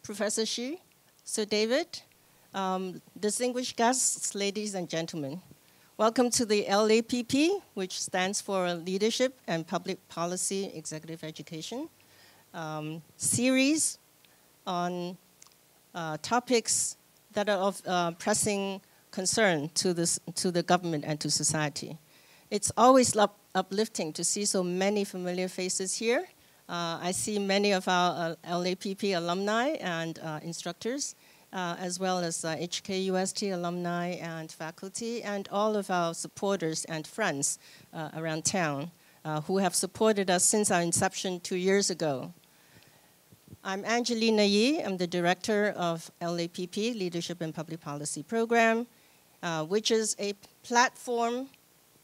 Professor Xu, Sir David, distinguished guests, ladies and gentlemen. Welcome to the LAPP, which stands for Leadership and Public Policy Executive Education, series on topics that are of pressing concern to the government and to society. It's always uplifting to see so many familiar faces here. I see many of our LAPP alumni and instructors, as well as HKUST alumni and faculty, and all of our supporters and friends around town who have supported us since our inception 2 years ago. I'm Angelina Yi. I'm the director of LAPP, Leadership and Public Policy Program, which is a platform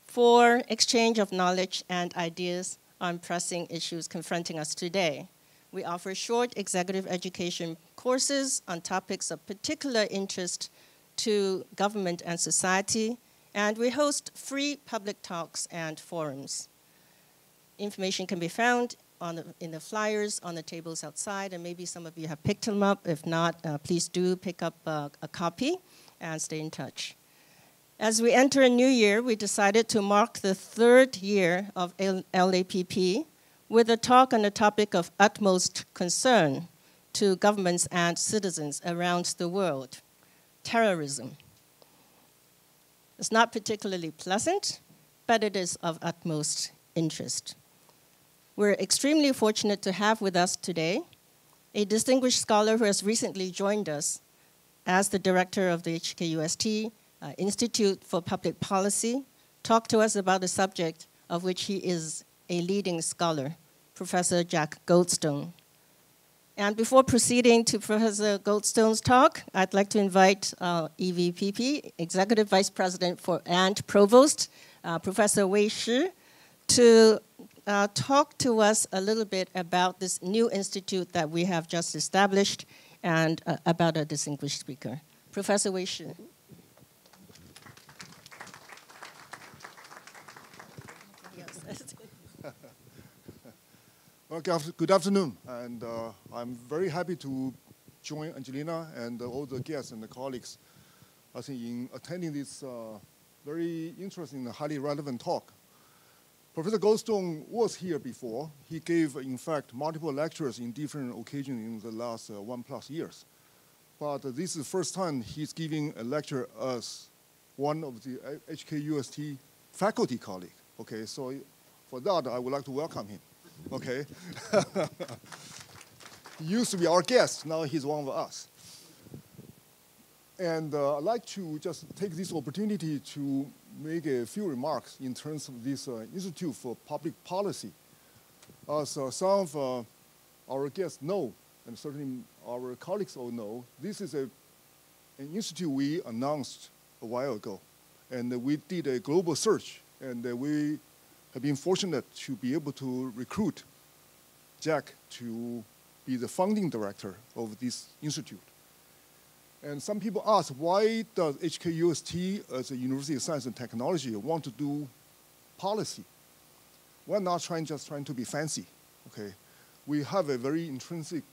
for exchange of knowledge and ideas on pressing issues confronting us today. We offer short executive education courses on topics of particular interest to government and society, and we host free public talks and forums. Information can be found in the flyers on the tables outside, and maybe some of you have picked them up. If not, please do pick up a copy and stay in touch. As we enter a new year, we decided to mark the 3rd year of LAPP with a talk on a topic of utmost concern to governments and citizens around the world: terrorism. It's not particularly pleasant, but it is of utmost interest. We're extremely fortunate to have with us today a distinguished scholar who has recently joined us as the director of the HKUST Institute for Public Policy, talk to us about a subject of which he is a leading scholar, Professor Jack Goldstone. And before proceeding to Professor Goldstone's talk, I'd like to invite EVPP, Executive Vice President and Provost, Professor Wei Shi, to talk to us a little bit about this new institute that we have just established and about a distinguished speaker. Professor Wei Shi. Well, good afternoon, and I'm very happy to join Angelina and all the guests and the colleagues, I think, in attending this very interesting and highly relevant talk. Professor Goldstone was here before. He gave, in fact, multiple lectures in different occasions in the last 1+ years. But this is the first time he's giving a lecture as one of the HKUST faculty colleagues. Okay, so for that, I would like to welcome him. Okay. He used to be our guest, now he's one of us. And I'd like to just take this opportunity to make a few remarks in terms of this Institute for Public Policy. As some of our guests know, and certainly our colleagues all know, this is an institute we announced a while ago. And we did a global search, and we have been fortunate to be able to recruit Jack to be the founding director of this institute. And some people ask, why does HKUST as a University of Science and Technology want to do policy? We're not just trying to be fancy, okay? We have a very intrinsic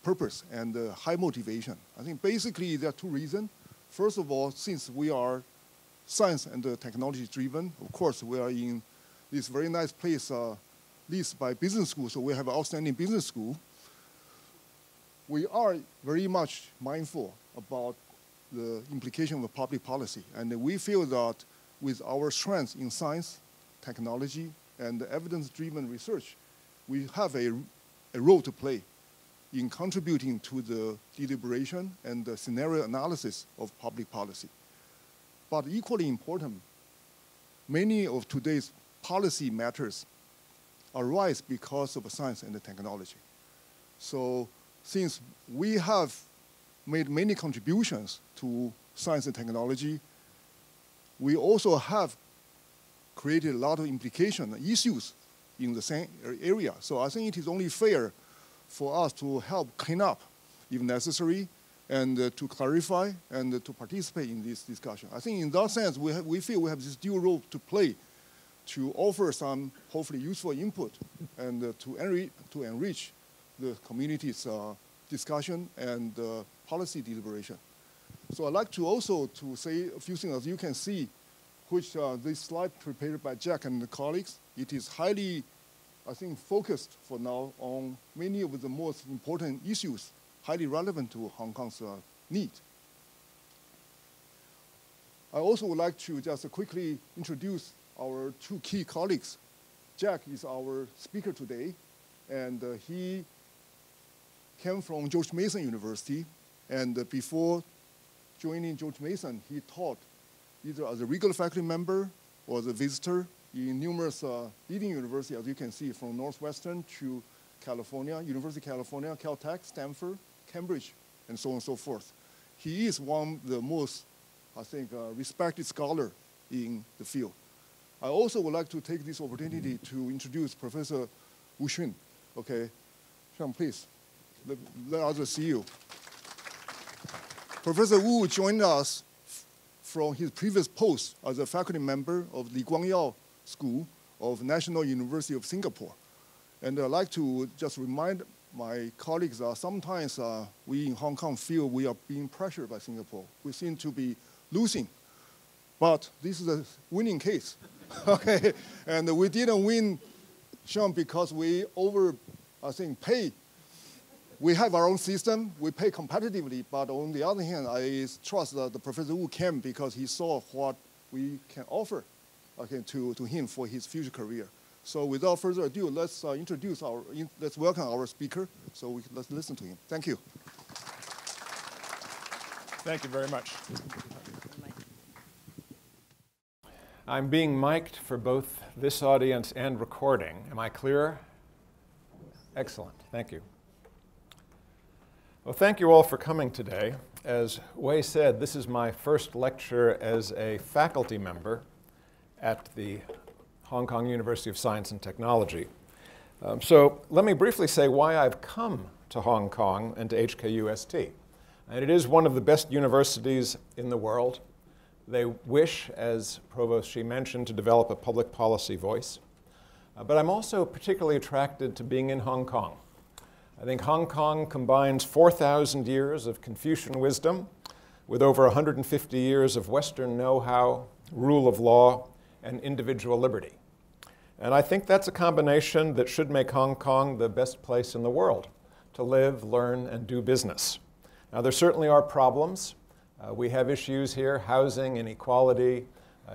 purpose and high motivation. I think basically there are 2 reasons. First of all, since we are science and technology driven, of course we are in this very nice place leased by business school, so we have an outstanding business school. We are very much mindful about the implication of public policy, and we feel that with our strengths in science, technology, and evidence-driven research, we have a role to play in contributing to the deliberation and the scenario analysis of public policy. But equally important, many of today's policy matters arise because of science and technology. So since we have made many contributions to science and technology, we also have created a lot of implications and issues in the same area. So I think it is only fair for us to help clean up, if necessary, and to clarify and to participate in this discussion. I think in that sense, we feel we have this dual role to play to offer some hopefully useful input and to enrich the community's discussion and policy deliberation. So I'd like to also to say a few things. As you can see, which this slide prepared by Jack and the colleagues, it is highly, I think, focused for now on many of the most important issues, highly relevant to Hong Kong's need. I also would like to just quickly introduce our two key colleagues. Jack is our speaker today, and he came from George Mason University, and before joining George Mason, he taught either as a regular faculty member or as a visitor in numerous leading universities, as you can see, from Northwestern to California, University of California, Caltech, Stanford, Cambridge, and so on and so forth. He is one of the most, I think, respected scholar in the field. I also would like to take this opportunity to introduce Professor Wu Xun. Okay, Sean, please, let others see you. Professor Wu joined us from his previous post as a faculty member of the Guangyao School of National University of Singapore. And I'd like to just remind my colleagues that sometimes we in Hong Kong feel we are being pressured by Singapore. We seem to be losing, but this is a winning case, okay? And we didn't win, Sean, because we pay. We have our own system, we pay competitively, but on the other hand, I trust that the Professor Wu came because he saw what we can offer, okay, to him for his future career. So without further ado, let's let's welcome our speaker, so let's listen to him. Thank you. Thank you very much. I'm being mic'd for both this audience and recording. Am I clear? Excellent, thank you. Well, thank you all for coming today. As Wei said, this is my first lecture as a faculty member at the Hong Kong University of Science and Technology. So let me briefly say why I've come to Hong Kong and to HKUST. And it is one of the best universities in the world. They wish, as Provost Shi mentioned, to develop a public policy voice. But I'm also particularly attracted to being in Hong Kong. I think Hong Kong combines 4,000 years of Confucian wisdom with over 150 years of Western know-how, rule of law, and individual liberty. And I think that's a combination that should make Hong Kong the best place in the world to live, learn, and do business. Now, there certainly are problems. We have issues here, housing, inequality,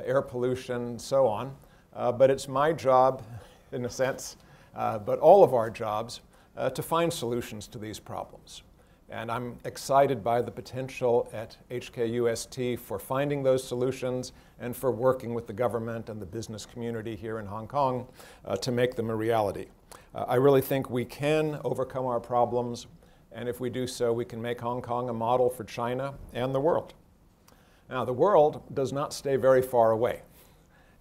air pollution, so on. But it's my job, in a sense, but all of our jobs, to find solutions to these problems. And I'm excited by the potential at HKUST for finding those solutions and for working with the government and the business community here in Hong Kong to make them a reality. I really think we can overcome our problems, and if we do so, we can make Hong Kong a model for China and the world. Now, the world does not stay very far away.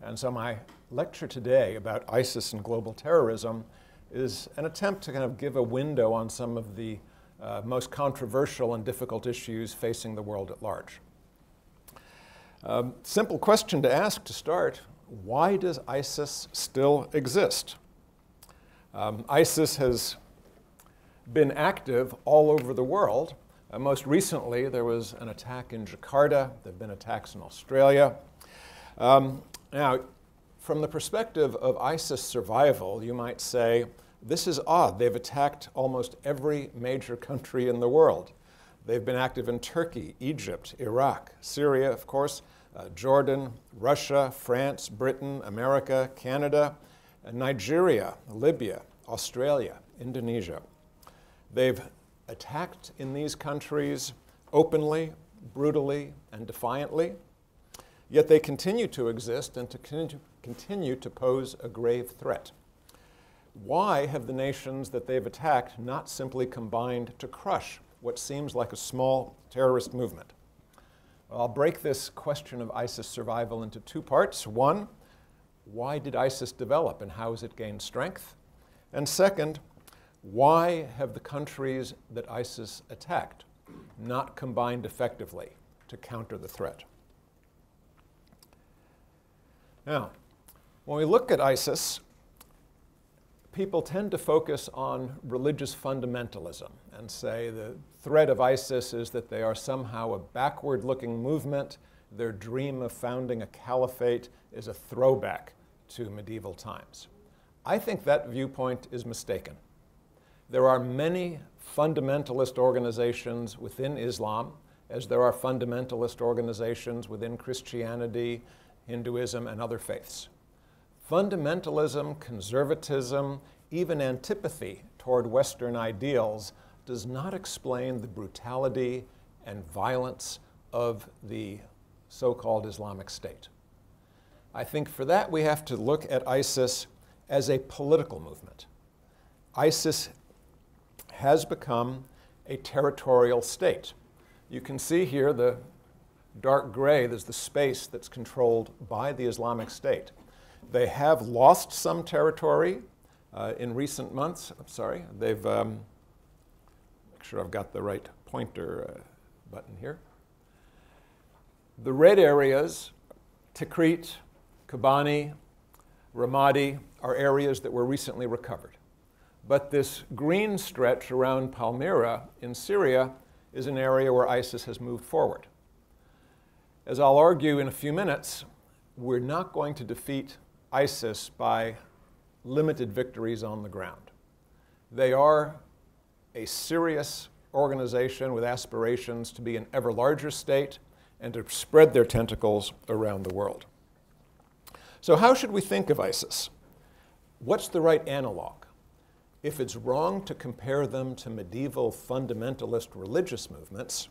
And so my lecture today about ISIS and global terrorism is an attempt to kind of give a window on some of the most controversial and difficult issues facing the world at large. Simple question to ask to start: why does ISIS still exist? ISIS has been active all over the world. Most recently, there was an attack in Jakarta. There have been attacks in Australia. Now, from the perspective of ISIS survival, you might say, this is odd. They've attacked almost every major country in the world. They've been active in Turkey, Egypt, Iraq, Syria, of course, Jordan, Russia, France, Britain, America, Canada, Nigeria, Libya, Australia, Indonesia. They've attacked in these countries openly, brutally, and defiantly, yet they continue to exist and to continue to pose a grave threat. Why have the nations that they've attacked not simply combined to crush what seems like a small terrorist movement? Well, I'll break this question of ISIS survival into two parts. One, why did ISIS develop and how has it gained strength? And second, why have the countries that ISIS attacked not combined effectively to counter the threat? Now, when we look at ISIS, people tend to focus on religious fundamentalism and say the threat of ISIS is that they are somehow a backward-looking movement. Their dream of founding a caliphate is a throwback to medieval times. I think that viewpoint is mistaken. There are many fundamentalist organizations within Islam, as there are fundamentalist organizations within Christianity, Hinduism, and other faiths. Fundamentalism, conservatism, even antipathy toward Western ideals does not explain the brutality and violence of the so-called Islamic State. I think for that we have to look at ISIS as a political movement. ISIS has become a territorial state. You can see here the dark gray, there's the space that's controlled by the Islamic State. They have lost some territory in recent months. I'm sorry, they've, make sure I've got the right pointer button here. The red areas, Tikrit, Kobani, Ramadi, are areas that were recently recovered. But this green stretch around Palmyra in Syria is an area where ISIS has moved forward. As I'll argue in a few minutes, we're not going to defeat ISIS by limited victories on the ground. They are a serious organization with aspirations to be an ever larger state and to spread their tentacles around the world. So how should we think of ISIS? What's the right analog? If it's wrong to compare them to medieval fundamentalist religious movements,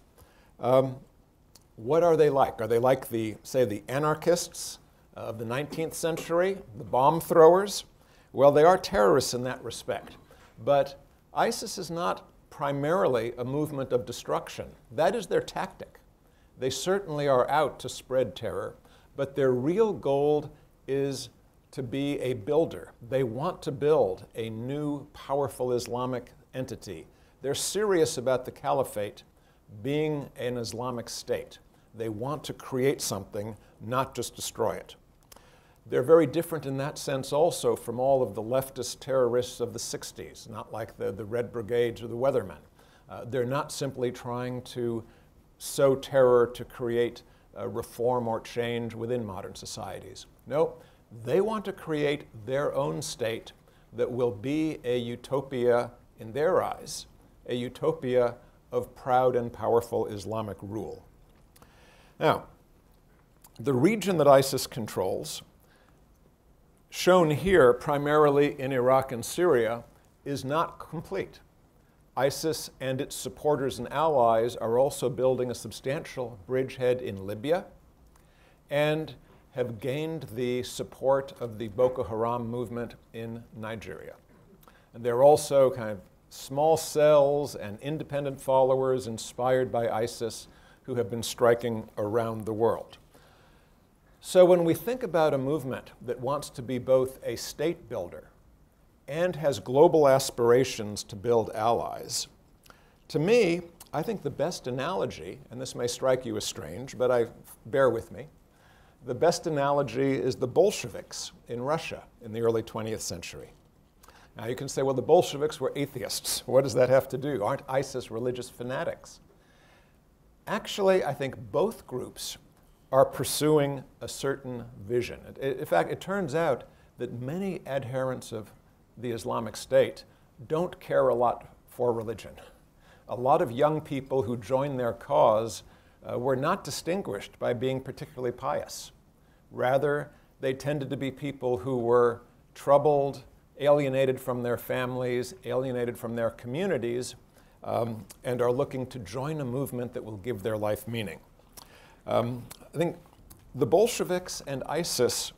what are they like? Are they like say, the anarchists of the 19th century, the bomb throwers? Well, they are terrorists in that respect. But ISIS is not primarily a movement of destruction. That is their tactic. They certainly are out to spread terror, but their real goal is to be a builder. They want to build a new, powerful Islamic entity. They're serious about the caliphate being an Islamic state. They want to create something, not just destroy it. They're very different in that sense also from all of the leftist terrorists of the 60s, not like the Red Brigades or the Weathermen. They're not simply trying to sow terror to create reform or change within modern societies. No, they want to create their own state that will be a utopia in their eyes, a utopia of proud and powerful Islamic rule. Now, the region that ISIS controls, shown here primarily in Iraq and Syria, is not complete. ISIS and its supporters and allies are also building a substantial bridgehead in Libya and have gained the support of the Boko Haram movement in Nigeria. And there are also kind of small cells and independent followers inspired by ISIS who have been striking around the world. So when we think about a movement that wants to be both a state builder and has global aspirations to build allies, to me, I think the best analogy, and this may strike you as strange, but bear with me, the best analogy is the Bolsheviks in Russia in the early 20th century. Now you can say, well, the Bolsheviks were atheists. What does that have to do? Aren't ISIS religious fanatics? Actually, I think both groups are pursuing a certain vision. In fact, it turns out that many adherents of the Islamic State don't care a lot for religion. A lot of young people who join their cause were not distinguished by being particularly pious. Rather, they tended to be people who were troubled, alienated from their families, alienated from their communities, and are looking to join a movement that will give their life meaning. I think the Bolsheviks and ISIS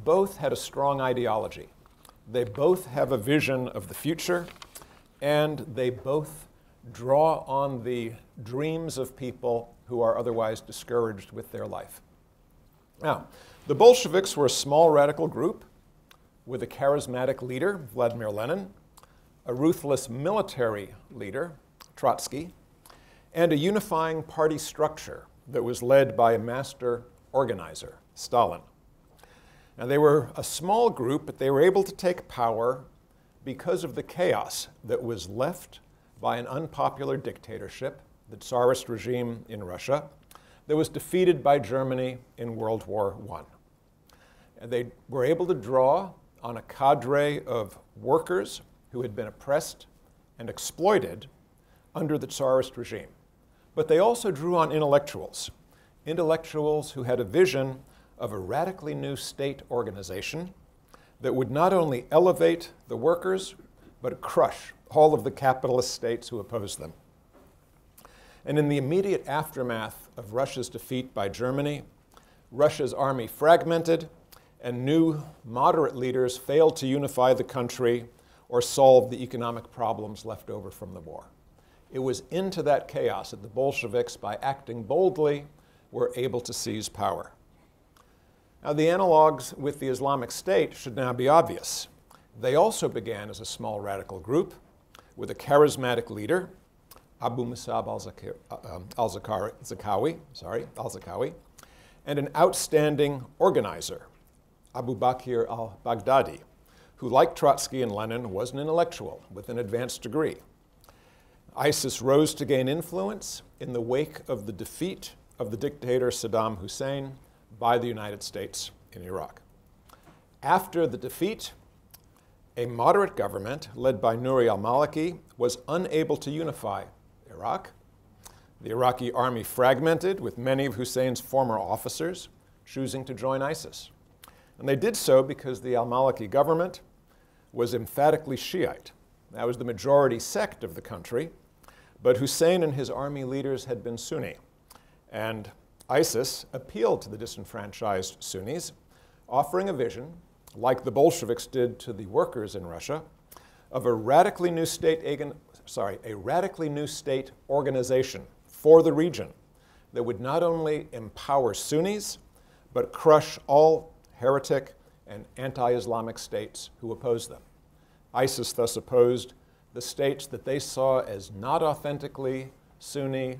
both had a strong ideology. They both have a vision of the future, and they both draw on the dreams of people who are otherwise discouraged with their life. Now, the Bolsheviks were a small radical group with a charismatic leader, Vladimir Lenin, a ruthless military leader, Trotsky, and a unifying party structure that was led by a master organizer, Stalin. Now, they were a small group, but they were able to take power because of the chaos that was left by an unpopular dictatorship, the Tsarist regime in Russia, that was defeated by Germany in World War I. And they were able to draw on a cadre of workers who had been oppressed and exploited under the Tsarist regime. But they also drew on intellectuals who had a vision of a radically new state organization that would not only elevate the workers, but crush all of the capitalist states who opposed them. And in the immediate aftermath of Russia's defeat by Germany, Russia's army fragmented, and new moderate leaders failed to unify the country or solve the economic problems left over from the war. It was into that chaos that the Bolsheviks, by acting boldly, were able to seize power. Now, the analogs with the Islamic State should now be obvious. They also began as a small radical group with a charismatic leader, Abu Musab al-Zarqawi, and an outstanding organizer, Abu Bakr al-Baghdadi, who, like Trotsky and Lenin, was an intellectual with an advanced degree. ISIS rose to gain influence in the wake of the defeat of the dictator Saddam Hussein by the United States in Iraq. After the defeat, a moderate government led by Nouri al-Maliki was unable to unify Iraq. The Iraqi army fragmented, with many of Hussein's former officers choosing to join ISIS. And they did so because the al-Maliki government was emphatically Shiite. That was the majority sect of the country, but Hussein and his army leaders had been Sunni. And ISIS appealed to the disenfranchised Sunnis, offering a vision, like the Bolsheviks did to the workers in Russia, of a radically new state organization for the region that would not only empower Sunnis, but crush all heretic and anti-Islamic states who opposed them. ISIS thus opposed the states that they saw as not authentically Sunni,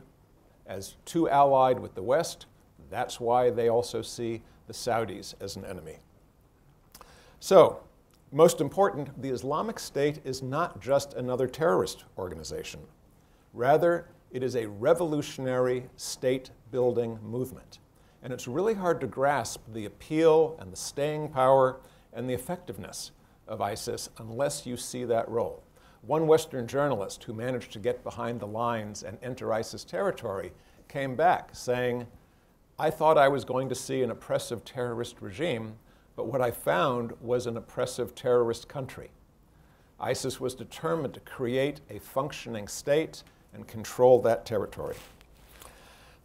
as too allied with the West. That's why they also see the Saudis as an enemy. So, most important, the Islamic State is not just another terrorist organization. Rather, it is a revolutionary state-building movement. And it's really hard to grasp the appeal and the staying power and the effectiveness of ISIS unless you see that role. One Western journalist who managed to get behind the lines and enter ISIS territory came back saying, "I thought I was going to see an oppressive terrorist regime, but what I found was an oppressive terrorist country." ISIS was determined to create a functioning state and control that territory.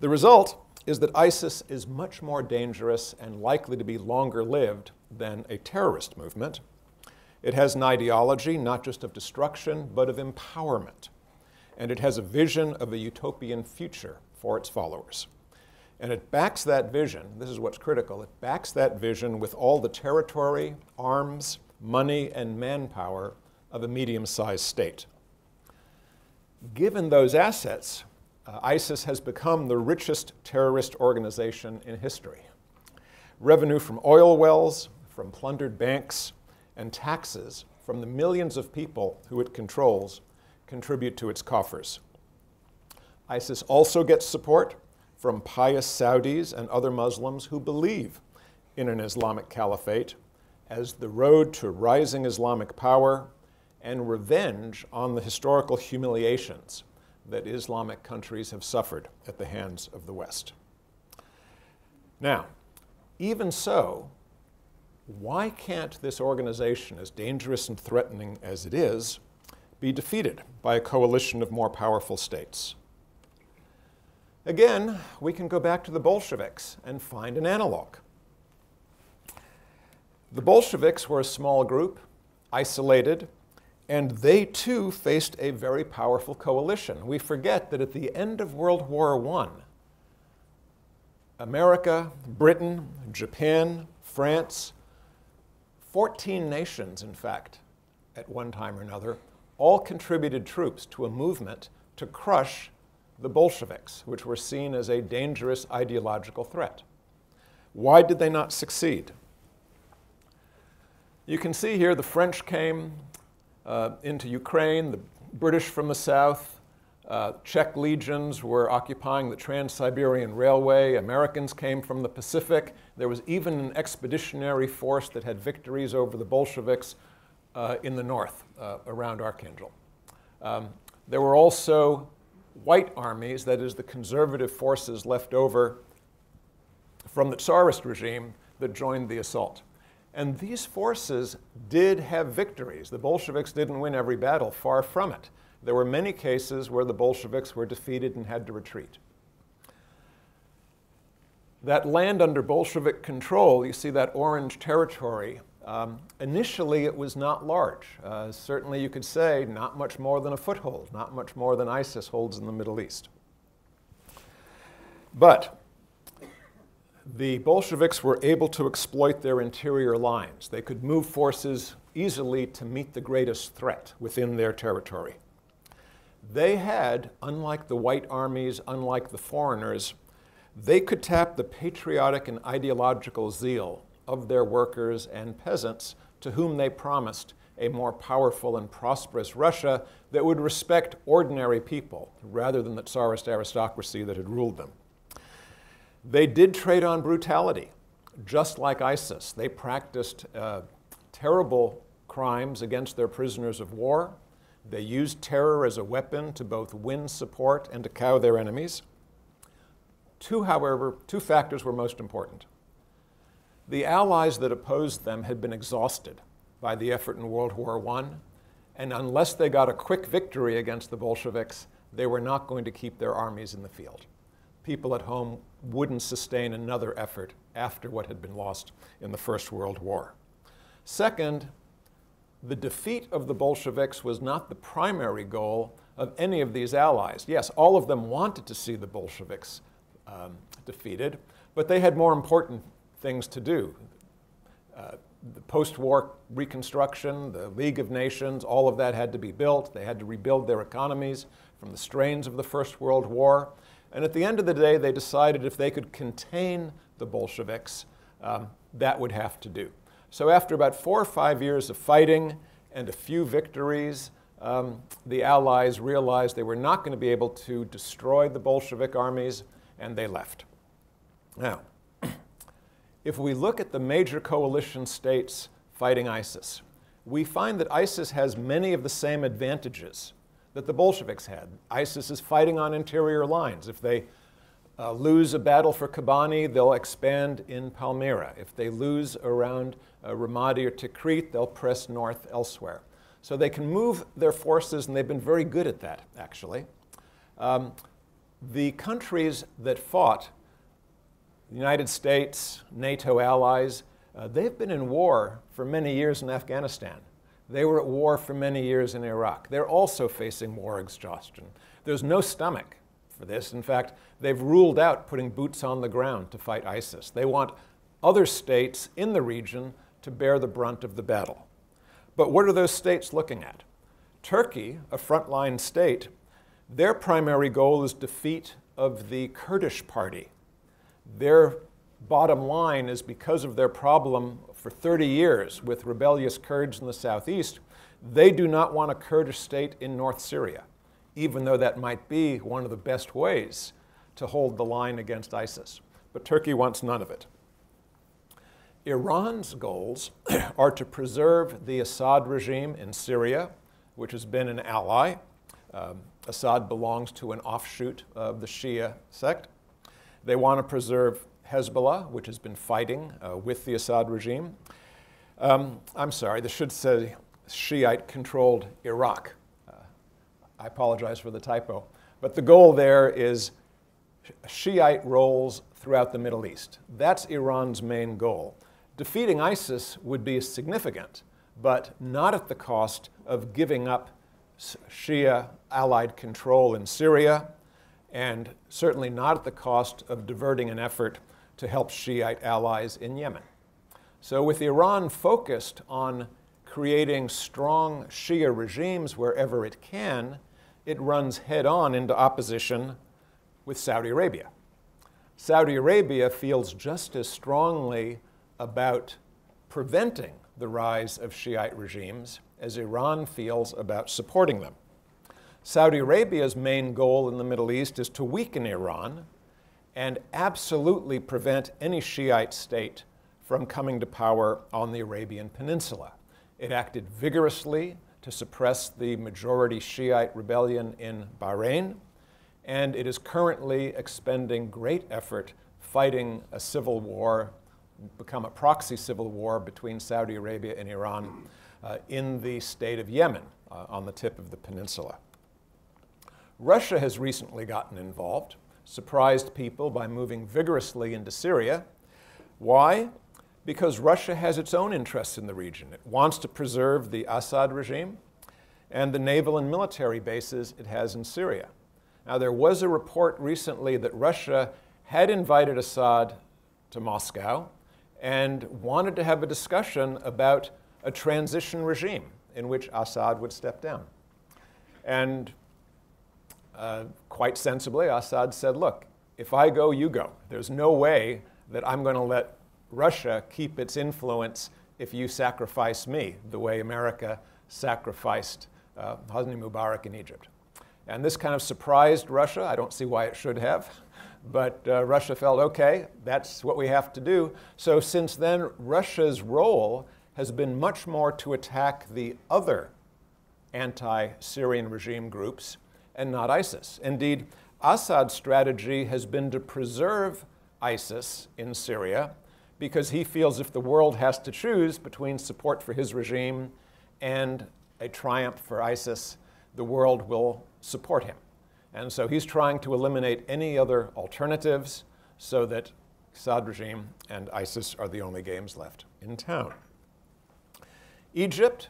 The result is that ISIS is much more dangerous and likely to be longer lived than a terrorist movement. It has an ideology not just of destruction, but of empowerment. And it has a vision of a utopian future for its followers. And it backs that vision, this is what's critical, it backs that vision with all the territory, arms, money, and manpower of a medium-sized state. Given those assets, ISIS has become the richest terrorist organization in history. Revenue from oil wells, from plundered banks, and taxes from the millions of people who it controls contribute to its coffers. ISIS also gets support from pious Saudis and other Muslims who believe in an Islamic caliphate as the road to rising Islamic power and revenge on the historical humiliations that Islamic countries have suffered at the hands of the West. Now, even so, why can't this organization, as dangerous and threatening as it is, be defeated by a coalition of more powerful states? Again, we can go back to the Bolsheviks and find an analog. The Bolsheviks were a small group, isolated, and they too faced a very powerful coalition. We forget that at the end of World War I, America, Britain, Japan, France, 14 nations, in fact, at one time or another, all contributed troops to a movement to crush the Bolsheviks, which were seen as a dangerous ideological threat. Why did they not succeed? You can see here the French came, into Ukraine, the British from the south, Czech legions were occupying the Trans-Siberian Railway, Americans came from the Pacific. There was even an expeditionary force that had victories over the Bolsheviks in the north around Archangel. There were also white armies, that is the conservative forces left over from the Tsarist regime that joined the assault. And these forces did have victories. The Bolsheviks didn't win every battle, far from it. There were many cases where the Bolsheviks were defeated and had to retreat. That land under Bolshevik control, you see that orange territory, initially it was not large. Certainly you could say not much more than a foothold, not much more than ISIS holds in the Middle East. But the Bolsheviks were able to exploit their interior lines. They could move forces easily to meet the greatest threat within their territory. They had, unlike the white armies, unlike the foreigners, they could tap the patriotic and ideological zeal of their workers and peasants to whom they promised a more powerful and prosperous Russia that would respect ordinary people rather than the Tsarist aristocracy that had ruled them. They did trade on brutality, just like ISIS. They practiced terrible crimes against their prisoners of war. They used terror as a weapon to both win support and to cow their enemies. However, two factors were most important. The allies that opposed them had been exhausted by the effort in World War I, and unless they got a quick victory against the Bolsheviks, they were not going to keep their armies in the field. People at home wouldn't sustain another effort after what had been lost in the First World War. Second, the defeat of the Bolsheviks was not the primary goal of any of these allies. Yes, all of them wanted to see the Bolsheviks defeated, but they had more important things to do. The post-war reconstruction, the League of Nations, all of that had to be built. They had to rebuild their economies from the strains of the First World War. And at the end of the day, they decided if they could contain the Bolsheviks, that would have to do. So after about 4 or 5 years of fighting and a few victories, the Allies realized they were not going to be able to destroy the Bolshevik armies, and they left. Now, if we look at the major coalition states fighting ISIS, we find that ISIS has many of the same advantages that the Bolsheviks had. ISIS is fighting on interior lines. If they lose a battle for Kobani, they'll expand in Palmyra. If they lose around Ramadi or Tikrit, they'll press north elsewhere. So they can move their forces, and they've been very good at that, actually. The countries that fought, the United States, NATO allies, they've been in war for many years in Afghanistan. They were at war for many years in Iraq. They're also facing war exhaustion. There's no stomach for this. In fact, they've ruled out putting boots on the ground to fight ISIS. They want other states in the region to bear the brunt of the battle. But what are those states looking at? Turkey, a frontline state, their primary goal is defeat of the Kurdish party. Their bottom line is because of their problem for 30 years with rebellious Kurds in the southeast, they do not want a Kurdish state in North Syria, even though that might be one of the best ways to hold the line against ISIS. But Turkey wants none of it. Iran's goals are to preserve the Assad regime in Syria, which has been an ally. Assad belongs to an offshoot of the Shia sect. They want to preserve Hezbollah, which has been fighting with the Assad regime. I'm sorry, this should say Shiite-controlled Iraq. I apologize for the typo. But the goal there is Shiite roles throughout the Middle East. That's Iran's main goal. Defeating ISIS would be significant, but not at the cost of giving up Shia allied control in Syria, and certainly not at the cost of diverting an effort to help Shiite allies in Yemen. So with Iran focused on creating strong Shia regimes wherever it can, it runs head-on into opposition with Saudi Arabia. Saudi Arabia feels just as strongly about preventing the rise of Shiite regimes as Iran feels about supporting them. Saudi Arabia's main goal in the Middle East is to weaken Iran and absolutely prevent any Shiite state from coming to power on the Arabian Peninsula. It acted vigorously to suppress the majority Shiite rebellion in Bahrain, and it is currently expending great effort fighting a civil war, become a proxy civil war between Saudi Arabia and Iran in the state of Yemen on the tip of the peninsula. Russia has recently gotten involved, surprised people by moving vigorously into Syria. Why? Because Russia has its own interests in the region. It wants to preserve the Assad regime and the naval and military bases it has in Syria. Now, there was a report recently that Russia had invited Assad to Moscow and wanted to have a discussion about a transition regime in which Assad would step down. And quite sensibly, Assad said, look, if I go, you go. There's no way that I'm going to let Russia keep its influence if you sacrifice me the way America sacrificed Hosni Mubarak in Egypt. And this kind of surprised Russia. I don't see why it should have. But Russia felt, okay, that's what we have to do. So since then, Russia's role has been much more to attack the other anti-Syrian regime groups and not ISIS. Indeed, Assad's strategy has been to preserve ISIS in Syria because he feels if the world has to choose between support for his regime and a triumph for ISIS, the world will support him. And so he's trying to eliminate any other alternatives so that Assad regime and ISIS are the only games left in town. Egypt,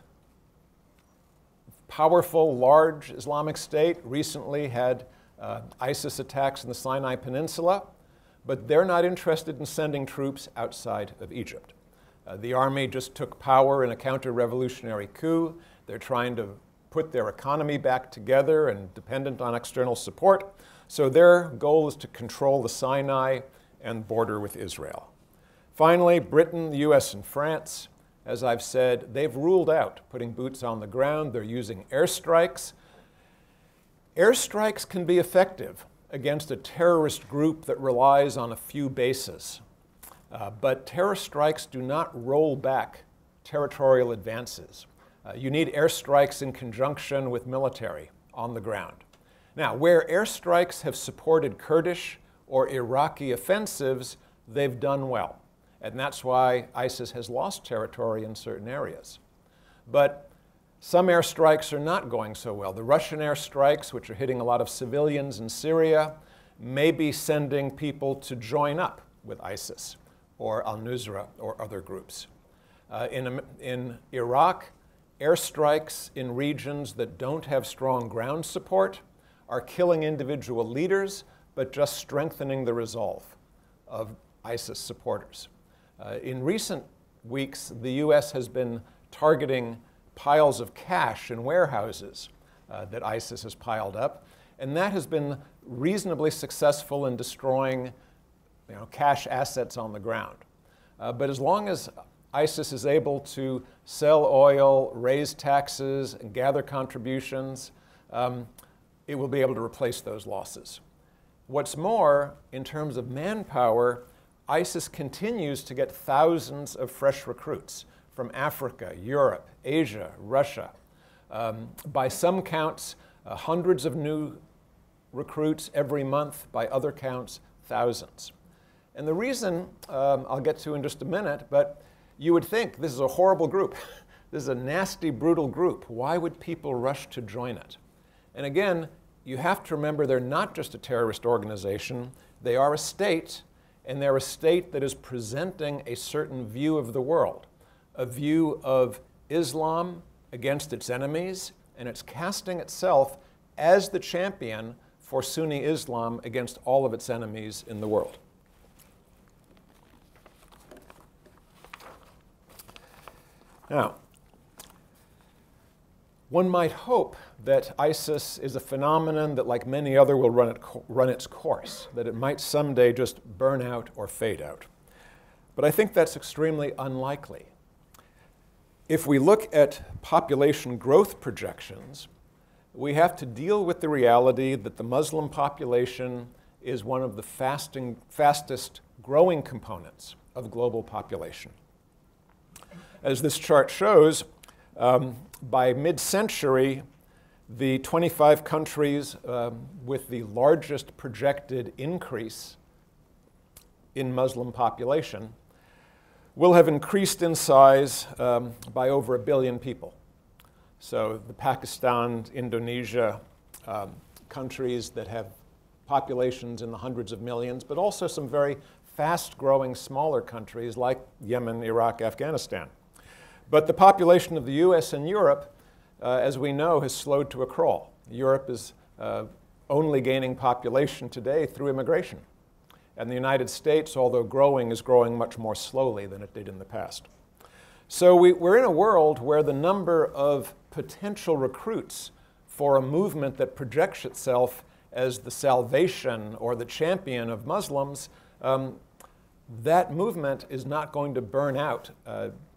powerful, large Islamic state, recently had ISIS attacks in the Sinai Peninsula, but they're not interested in sending troops outside of Egypt. The army just took power in a counter-revolutionary coup. They're trying to put their economy back together and dependent on external support. So their goal is to control the Sinai and border with Israel. Finally, Britain, the US, and France, as I've said, they've ruled out putting boots on the ground. They're using airstrikes. Airstrikes can be effective against a terrorist group that relies on a few bases. But terror strikes do not roll back territorial advances. You need airstrikes in conjunction with military on the ground. Now, where airstrikes have supported Kurdish or Iraqi offensives, they've done well. And that's why ISIS has lost territory in certain areas. But some airstrikes are not going so well. The Russian airstrikes, which are hitting a lot of civilians in Syria, may be sending people to join up with ISIS or al-Nusra or other groups. In Iraq, airstrikes in regions that don't have strong ground support are killing individual leaders, but just strengthening the resolve of ISIS supporters. In recent weeks, the US has been targeting piles of cash in warehouses that ISIS has piled up, and that has been reasonably successful in destroying cash assets on the ground. But as long as ISIS is able to sell oil, raise taxes, and gather contributions, it will be able to replace those losses. What's more, in terms of manpower, ISIS continues to get thousands of fresh recruits from Africa, Europe, Asia, Russia. By some counts, hundreds of new recruits every month. By other counts, thousands. And the reason I'll get to in just a minute, but you would think this is a horrible group. This is a nasty, brutal group. Why would people rush to join it? And again, you have to remember they're not just a terrorist organization. They are a state, and they're a state that is presenting a certain view of the world, a view of Islam against its enemies, and it's casting itself as the champion for Sunni Islam against all of its enemies in the world. Now, one might hope that ISIS is a phenomenon that, like many other, will run its course, that it might someday just burn out or fade out. But I think that's extremely unlikely. if we look at population growth projections, we have to deal with the reality that the Muslim population is one of the fastest growing components of global population. As this chart shows, by mid-century, the 25 countries with the largest projected increase in Muslim population will have increased in size by over 1 billion people. So the Pakistan, Indonesia, countries that have populations in the hundreds of millions, but also some very fast-growing smaller countries like Yemen, Iraq, Afghanistan. But the population of the US and Europe, as we know, has slowed to a crawl. Europe is only gaining population today through immigration. And the United States, although growing, is growing much more slowly than it did in the past. So we're in a world where the number of potential recruits for a movement that projects itself as the salvation or the champion of Muslims, that movement is not going to burn out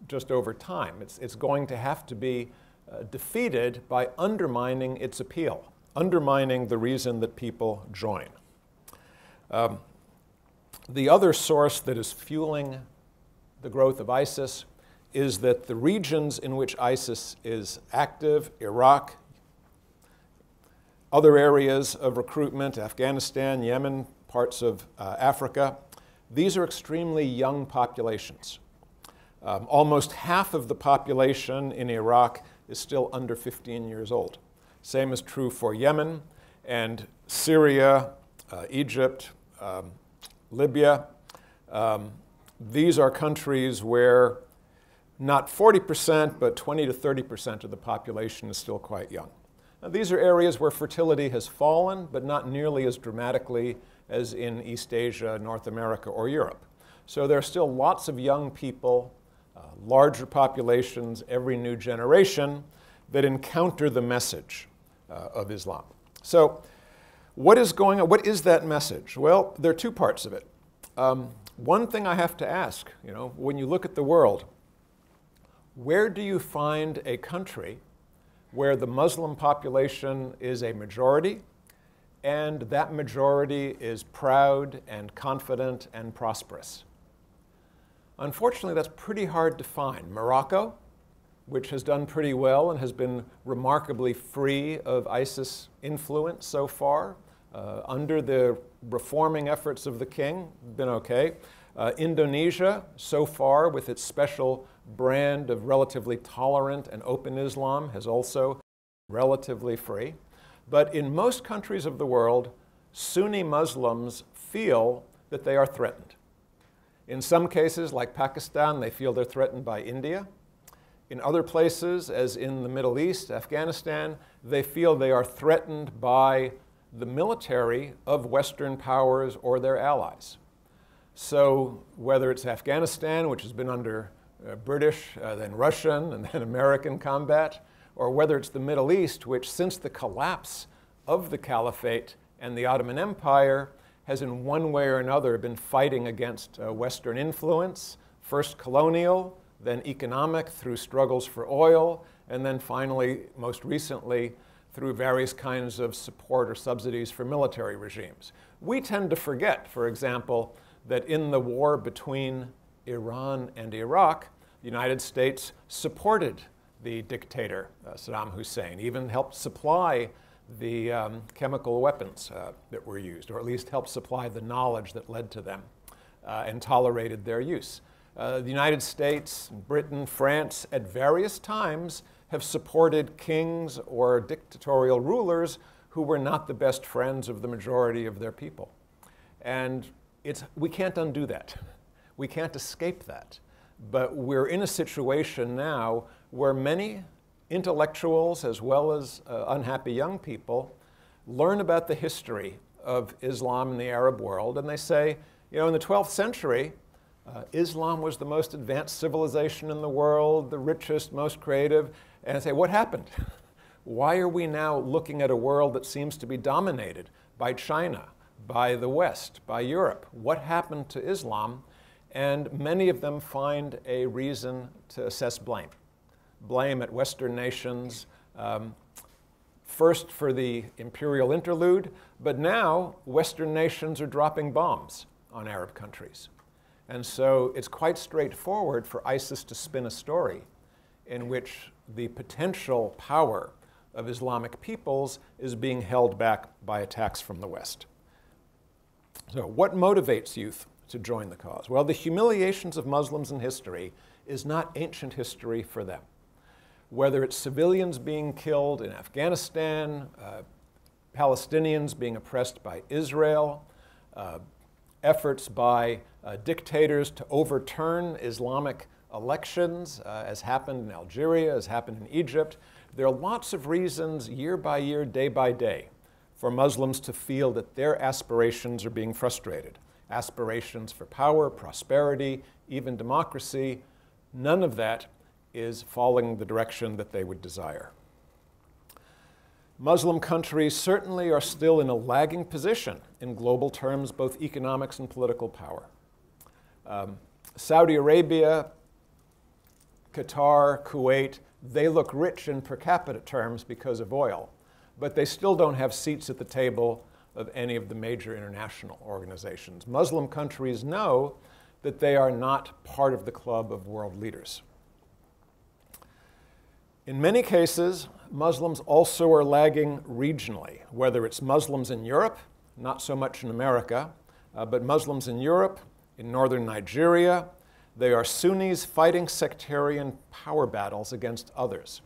just over time. It's going to have to be defeated by undermining its appeal, undermining the reason that people join. The other source that is fueling the growth of ISIS is that the regions in which ISIS is active, Iraq, other areas of recruitment, Afghanistan, Yemen, parts of Africa, these are extremely young populations. Almost half of the population in Iraq is still under 15 years old. Same is true for Yemen and Syria, Egypt, Libya. These are countries where not 40%, but 20 to 30% of the population is still quite young. Now, these are areas where fertility has fallen, but not nearly as dramatically as in East Asia, North America, or Europe. So there are still lots of young people, larger populations every new generation that encounter the message of Islam. So what is going on? What is that message? Well, there are two parts of it. One thing I have to ask, when you look at the world, where do you find a country where the Muslim population is a majority and that majority is proud and confident and prosperous? Unfortunately, that's pretty hard to find. Morocco, which has done pretty well and has been remarkably free of ISIS influence so far, under the reforming efforts of the king, been okay. Indonesia, so far, with its special brand of relatively tolerant and open Islam, has also been relatively free. But in most countries of the world, Sunni Muslims feel that they are threatened. In some cases, like Pakistan, they feel they're threatened by India. In other places, as in the Middle East, Afghanistan, they feel they are threatened by the military of Western powers or their allies. So whether it's Afghanistan, which has been under British, then Russian, and then American combat, or whether it's the Middle East, which since the collapse of the Caliphate and the Ottoman Empire has in one way or another been fighting against Western influence, first colonial, then economic through struggles for oil, and then finally, most recently, through various kinds of support or subsidies for military regimes. We tend to forget, for example, that in the war between Iran and Iraq, the United States supported the dictator, Saddam Hussein, even helped supply the chemical weapons that were used, or at least helped supply the knowledge that led to them and tolerated their use. The United States, Britain, France, at various times have supported kings or dictatorial rulers who were not the best friends of the majority of their people. And we can't undo that. We can't escape that. But we're in a situation now where many intellectuals, as well as unhappy young people, learn about the history of Islam in the Arab world, and they say, in the 12th century, Islam was the most advanced civilization in the world, the richest, most creative, and I say, what happened? Why are we now looking at a world that seems to be dominated by China, by the West, by Europe? What happened to Islam? And many of them find a reason to assess blame. blame at Western nations, first for the imperial interlude, but now Western nations are dropping bombs on Arab countries. And so it's quite straightforward for ISIS to spin a story in which the potential power of Islamic peoples is being held back by attacks from the West. So what motivates youth to join the cause? Well, the humiliations of Muslims in history is not ancient history for them. Whether it's civilians being killed in Afghanistan, Palestinians being oppressed by Israel, efforts by dictators to overturn Islamic elections, as happened in Algeria, as happened in Egypt. There are lots of reasons, year by year, day by day, for Muslims to feel that their aspirations are being frustrated. Aspirations for power, prosperity, even democracy, none of that is following the direction that they would desire. Muslim countries certainly are still in a lagging position in global terms, both economics and political power. Saudi Arabia, Qatar, Kuwait, they look rich in per capita terms because of oil, but they still don't have seats at the table of any of the major international organizations. Muslim countries know that they are not part of the club of world leaders. In many cases, Muslims also are lagging regionally, whether it's Muslims in Europe, not so much in America, but Muslims in Europe, in northern Nigeria. They are Sunnis fighting sectarian power battles against others.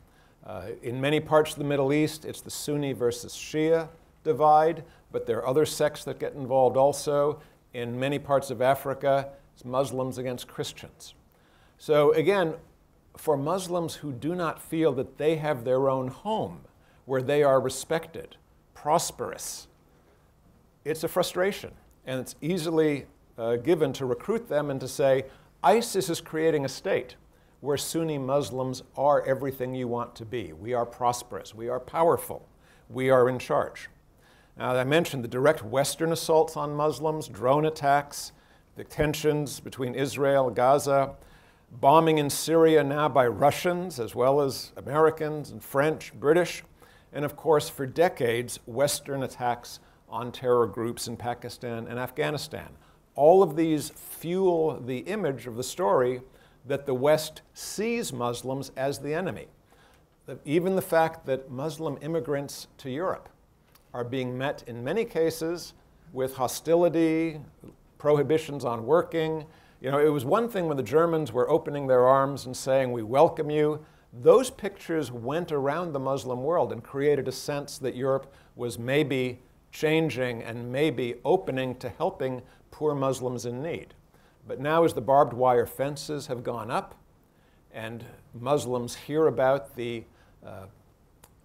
In many parts of the Middle East, it's the Sunni versus Shia divide, but there are other sects that get involved also. In many parts of Africa, it's Muslims against Christians. So again, for Muslims who do not feel that they have their own home, where they are respected, prosperous, it's a frustration. And it's easily given to recruit them and to say, ISIS is creating a state where Sunni Muslims are everything you want to be. We are prosperous, we are powerful, we are in charge. Now, I mentioned the direct Western assaults on Muslims, drone attacks, the tensions between Israel and Gaza, bombing in Syria now by Russians as well as Americans and French, British, and of course for decades Western attacks on terror groups in Pakistan and Afghanistan. All of these fuel the image of the story that the West sees Muslims as the enemy. Even the fact that Muslim immigrants to Europe are being met in many cases with hostility, prohibitions on working. You know, it was one thing when the Germans were opening their arms and saying, "We welcome you." Those pictures went around the Muslim world and created a sense that Europe was maybe changing and maybe opening to helping poor Muslims in need. But now as the barbed wire fences have gone up and Muslims hear about the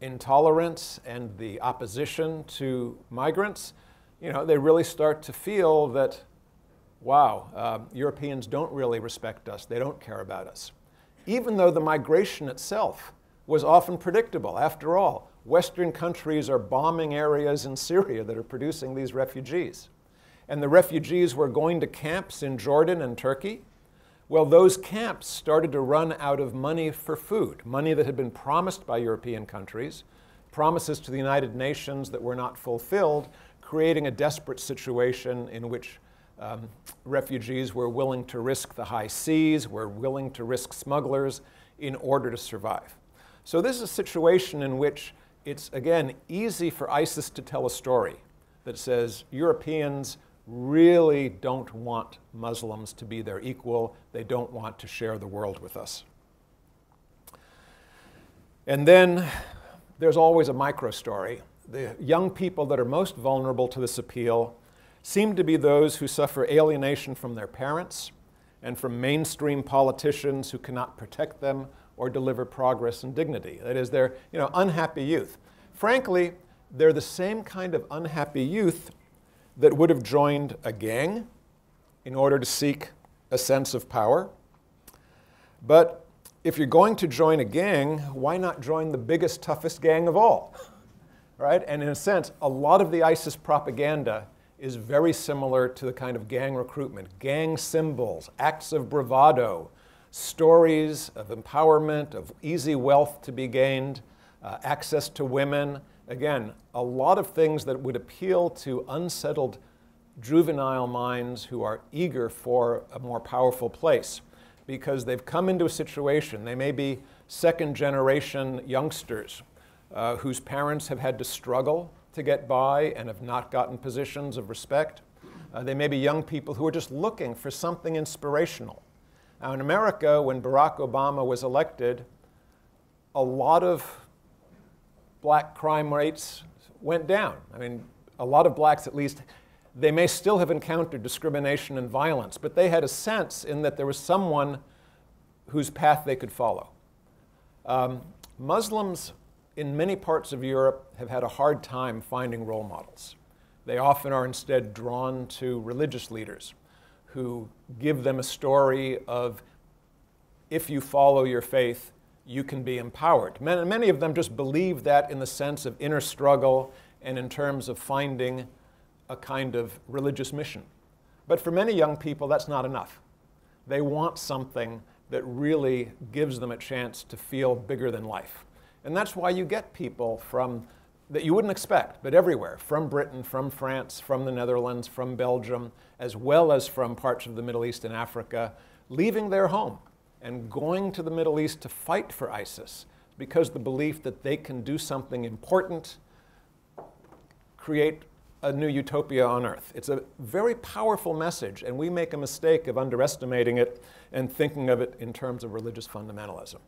intolerance and the opposition to migrants, you know, they really start to feel that, wow, Europeans don't really respect us, they don't care about us. Even though the migration itself was often predictable. After all, Western countries are bombing areas in Syria that are producing these refugees. And the refugees were going to camps in Jordan and Turkey. Well, those camps started to run out of money for food, money that had been promised by European countries, promises to the United Nations that were not fulfilled, creating a desperate situation in which refugees were willing to risk the high seas, were willing to risk smugglers in order to survive. So this is a situation in which it's, again, easy for ISIS to tell a story that says Europeans really don't want Muslims to be their equal. They don't want to share the world with us. And then there's always a micro story. The young people that are most vulnerable to this appeal seem to be those who suffer alienation from their parents and from mainstream politicians who cannot protect them or deliver progress and dignity. That is, they're, unhappy youth. Frankly, they're the same kind of unhappy youth that would have joined a gang in order to seek a sense of power. But if you're going to join a gang, why not join the biggest, toughest gang of all, right? And in a sense, a lot of the ISIS propaganda is very similar to the kind of gang recruitment, gang symbols, acts of bravado, stories of empowerment, of easy wealth to be gained, access to women. Again, a lot of things that would appeal to unsettled juvenile minds who are eager for a more powerful place because they've come into a situation. They may be second-generation youngsters whose parents have had to struggle to get by and have not gotten positions of respect. They may be young people who are just looking for something inspirational. Now, in America, when Barack Obama was elected, a lot of black crime rates went down. I mean, a lot of blacks, at least, they may still have encountered discrimination and violence, but they had a sense in that there was someone whose path they could follow. Muslims in many parts of Europe have had a hard time finding role models. They often are instead drawn to religious leaders who give them a story of, if you follow your faith, you can be empowered. Many of them just believe that in the sense of inner struggle and in terms of finding a kind of religious mission. But for many young people, that's not enough. They want something that really gives them a chance to feel bigger than life. And that's why you get people from, that you wouldn't expect, but everywhere, from Britain, from France, from the Netherlands, from Belgium, as well as from parts of the Middle East and Africa, leaving their home and going to the Middle East to fight for ISIS because the belief that they can do something important, create a new utopia on earth. It's a very powerful message, and we make a mistake of underestimating it and thinking of it in terms of religious fundamentalism.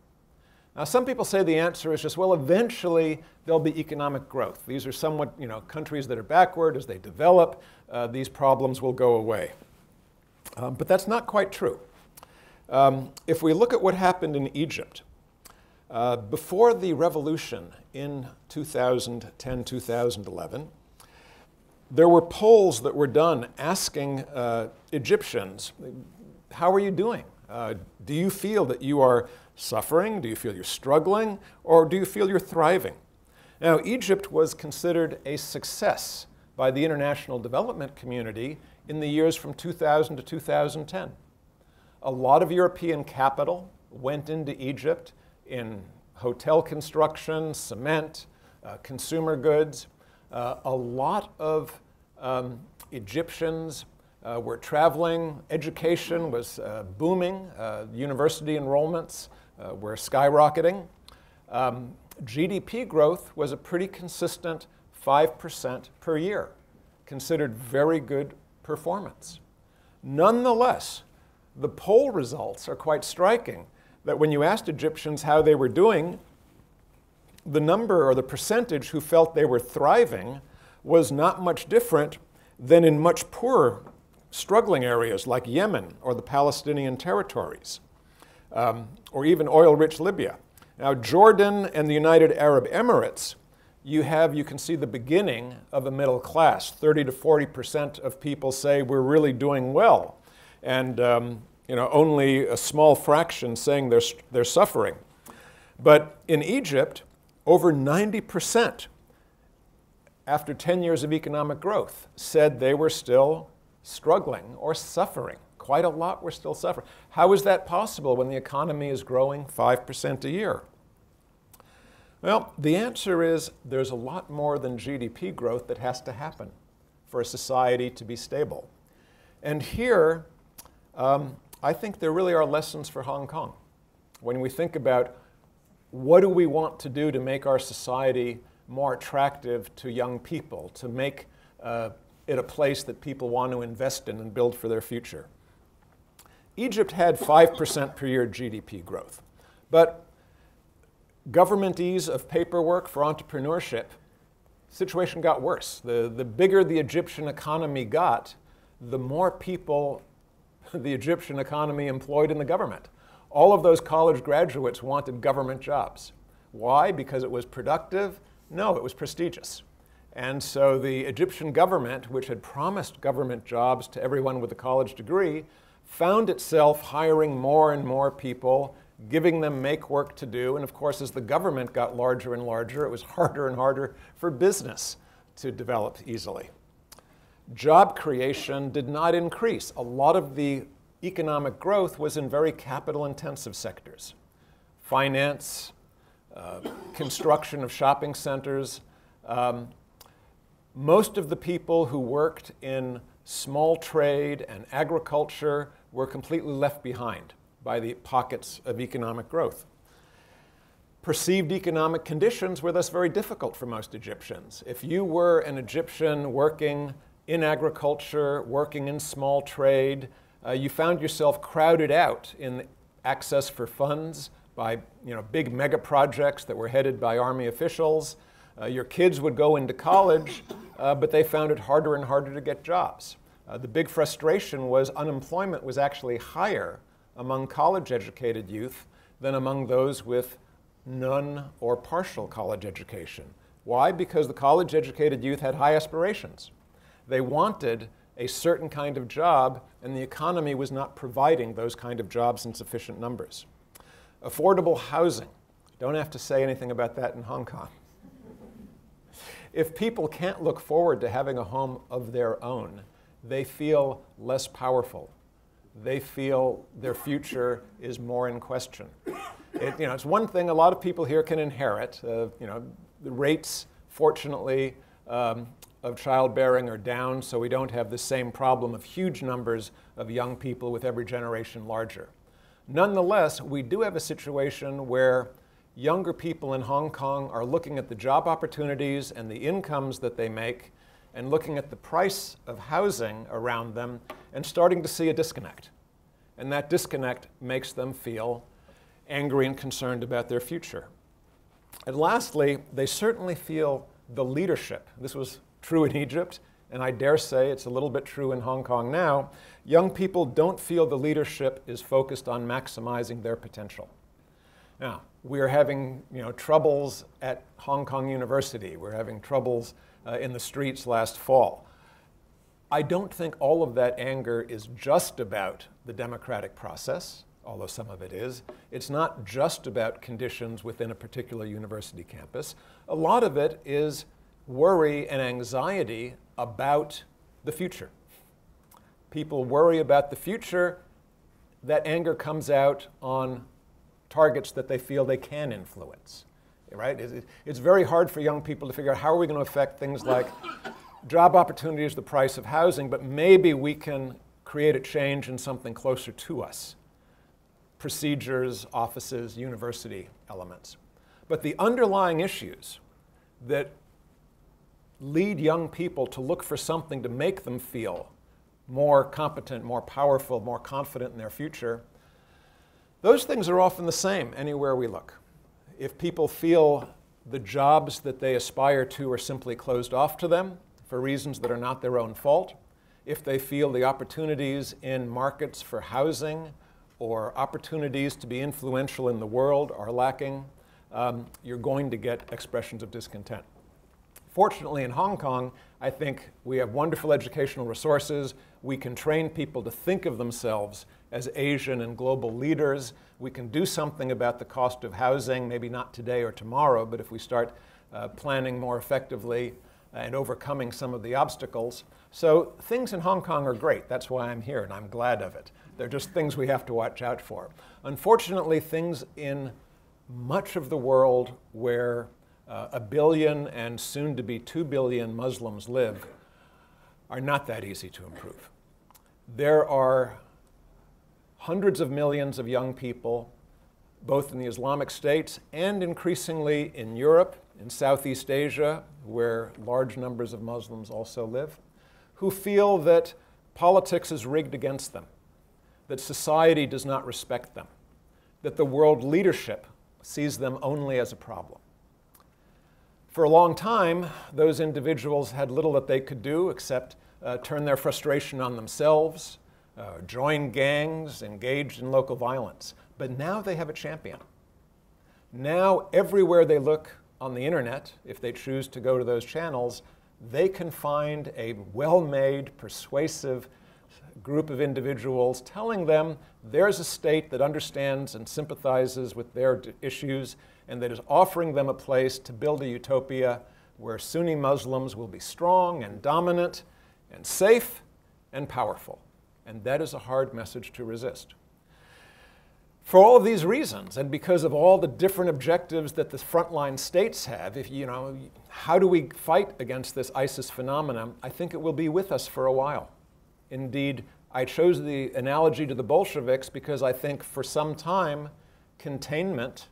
Now, some people say the answer is just, well, eventually there'll be economic growth. These are somewhat, countries that are backward. As they develop, these problems will go away. But that's not quite true. If we look at what happened in Egypt, before the revolution in 2010, 2011, there were polls that were done asking Egyptians, how are you doing? Do you feel that you are suffering? Do you feel you're struggling? Or do you feel you're thriving? Now, Egypt was considered a success by the international development community in the years from 2000 to 2010. A lot of European capital went into Egypt in hotel construction, cement, consumer goods. A lot of Egyptians were traveling. Education was booming. University enrollments were skyrocketing. GDP growth was a pretty consistent 5% per year, considered very good performance. Nonetheless, the poll results are quite striking, that when you asked Egyptians how they were doing, the number or the percentage who felt they were thriving was not much different than in much poorer, struggling areas like Yemen or the Palestinian territories, or even oil-rich Libya. Now, Jordan and the United Arab Emirates, you can see the beginning of a middle class. 30 to 40% of people say we're really doing well, and only a small fraction saying they're suffering. But in Egypt, over 90%, after 10 years of economic growth, said they were still struggling or suffering. Quite a lot were still suffering. How is that possible when the economy is growing 5% a year? Well, the answer is there's a lot more than GDP growth that has to happen for a society to be stable. And here, I think there really are lessons for Hong Kong. When we think about what do we want to do to make our society more attractive to young people, to make it a place that people want to invest in and build for their future. Egypt had 5% per year GDP growth, but government ease of paperwork for entrepreneurship, situation got worse. The bigger the Egyptian economy got, the more people the Egyptian economy employed in the government. All of those college graduates wanted government jobs. Why? Because it was productive? No, it was prestigious. And so the Egyptian government, which had promised government jobs to everyone with a college degree, found itself hiring more and more people, giving them make work to do. And of course, as the government got larger and larger, it was harder and harder for business to develop easily. Job creation did not increase. A lot of the economic growth was in very capital-intensive sectors. Finance, construction of shopping centers. Most of the people who worked in small trade and agriculture were completely left behind by the pockets of economic growth. Perceived economic conditions were thus very difficult for most Egyptians. If you were an Egyptian working in agriculture, working in small trade, you found yourself crowded out in access for funds by big mega projects that were headed by army officials. Your kids would go into college, but they found it harder and harder to get jobs. The big frustration was unemployment was actually higher among college-educated youth than among those with none or partial college education. Why? Because the college-educated youth had high aspirations. They wanted a certain kind of job, and the economy was not providing those kind of jobs in sufficient numbers. Affordable housing. Don't have to say anything about that in Hong Kong. If people can't look forward to having a home of their own, they feel less powerful. They feel their future is more in question. It's one thing a lot of people here can inherit. The rates, fortunately, of childbearing are down, so we don't have the same problem of huge numbers of young people with every generation larger. Nonetheless, we do have a situation where younger people in Hong Kong are looking at the job opportunities and the incomes that they make and looking at the price of housing around them and starting to see a disconnect. And that disconnect makes them feel angry and concerned about their future. And lastly, they certainly feel the leadership. This was true in Egypt, and I dare say it's a little bit true in Hong Kong now. Young people don't feel the leadership is focused on maximizing their potential. Now, we are having troubles at Hong Kong University. We're having troubles in the streets last fall. I don't think all of that anger is just about the democratic process, although some of it is. It's not just about conditions within a particular university campus. A lot of it is worry and anxiety about the future. People worry about the future. That anger comes out on targets that they feel they can influence, right? It's very hard for young people to figure out how are we going to affect things like job opportunities, the price of housing, but maybe we can create a change in something closer to us. Procedures, offices, university elements. But the underlying issues that lead young people to look for something to make them feel more competent, more powerful, more confident in their future, those things are often the same anywhere we look. If people feel the jobs that they aspire to are simply closed off to them for reasons that are not their own fault, if they feel the opportunities in markets for housing or opportunities to be influential in the world are lacking, you're going to get expressions of discontent. Fortunately, in Hong Kong, I think we have wonderful educational resources. We can train people to think of themselves as Asian and global leaders. We can do something about the cost of housing, maybe not today or tomorrow, but if we start planning more effectively and overcoming some of the obstacles. So things in Hong Kong are great. That's why I'm here, and I'm glad of it. They're just things we have to watch out for. Unfortunately, things in much of the world where 1 billion and soon to be 2 billion Muslims live are not that easy to improve. There are hundreds of millions of young people, both in the Islamic states and increasingly in Europe, in Southeast Asia, where large numbers of Muslims also live, who feel that politics is rigged against them, that society does not respect them, that the world leadership sees them only as a problem. For a long time, those individuals had little that they could do except turn their frustration on themselves, join gangs, engage in local violence. But now they have a champion. Now, everywhere they look on the internet, if they choose to go to those channels, they can find a well-made, persuasive group of individuals telling them there's a state that understands and sympathizes with their issues and that is offering them a place to build a utopia where Sunni Muslims will be strong and dominant and safe and powerful. And that is a hard message to resist. For all of these reasons, and because of all the different objectives that the frontline states have, how do we fight against this ISIS phenomenon? I think it will be with us for a while. Indeed, I chose the analogy to the Bolsheviks because I think for some time, containment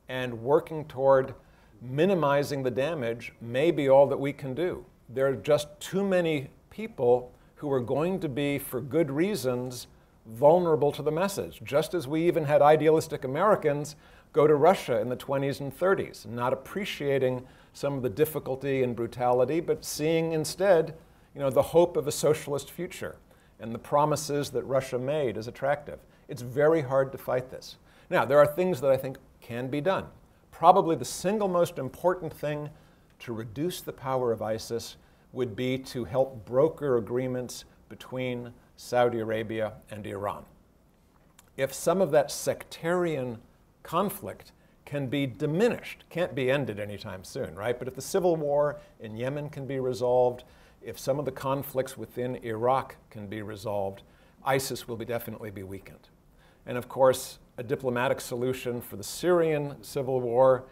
and working toward minimizing the damage may be all that we can do. There are just too many people who are going to be, for good reasons, vulnerable to the message, just as we even had idealistic Americans go to Russia in the 20s and 30s, not appreciating some of the difficulty and brutality, but seeing instead, the hope of a socialist future and the promises that Russia made as attractive. It's very hard to fight this. Now, there are things that I think can be done. Probably the single most important thing to reduce the power of ISIS would be to help broker agreements between Saudi Arabia and Iran. If some of that sectarian conflict can be diminished, can't be ended anytime soon, right? But if the civil war in Yemen can be resolved, if some of the conflicts within Iraq can be resolved, ISIS will definitely be weakened. And of course, a diplomatic solution for the Syrian civil war,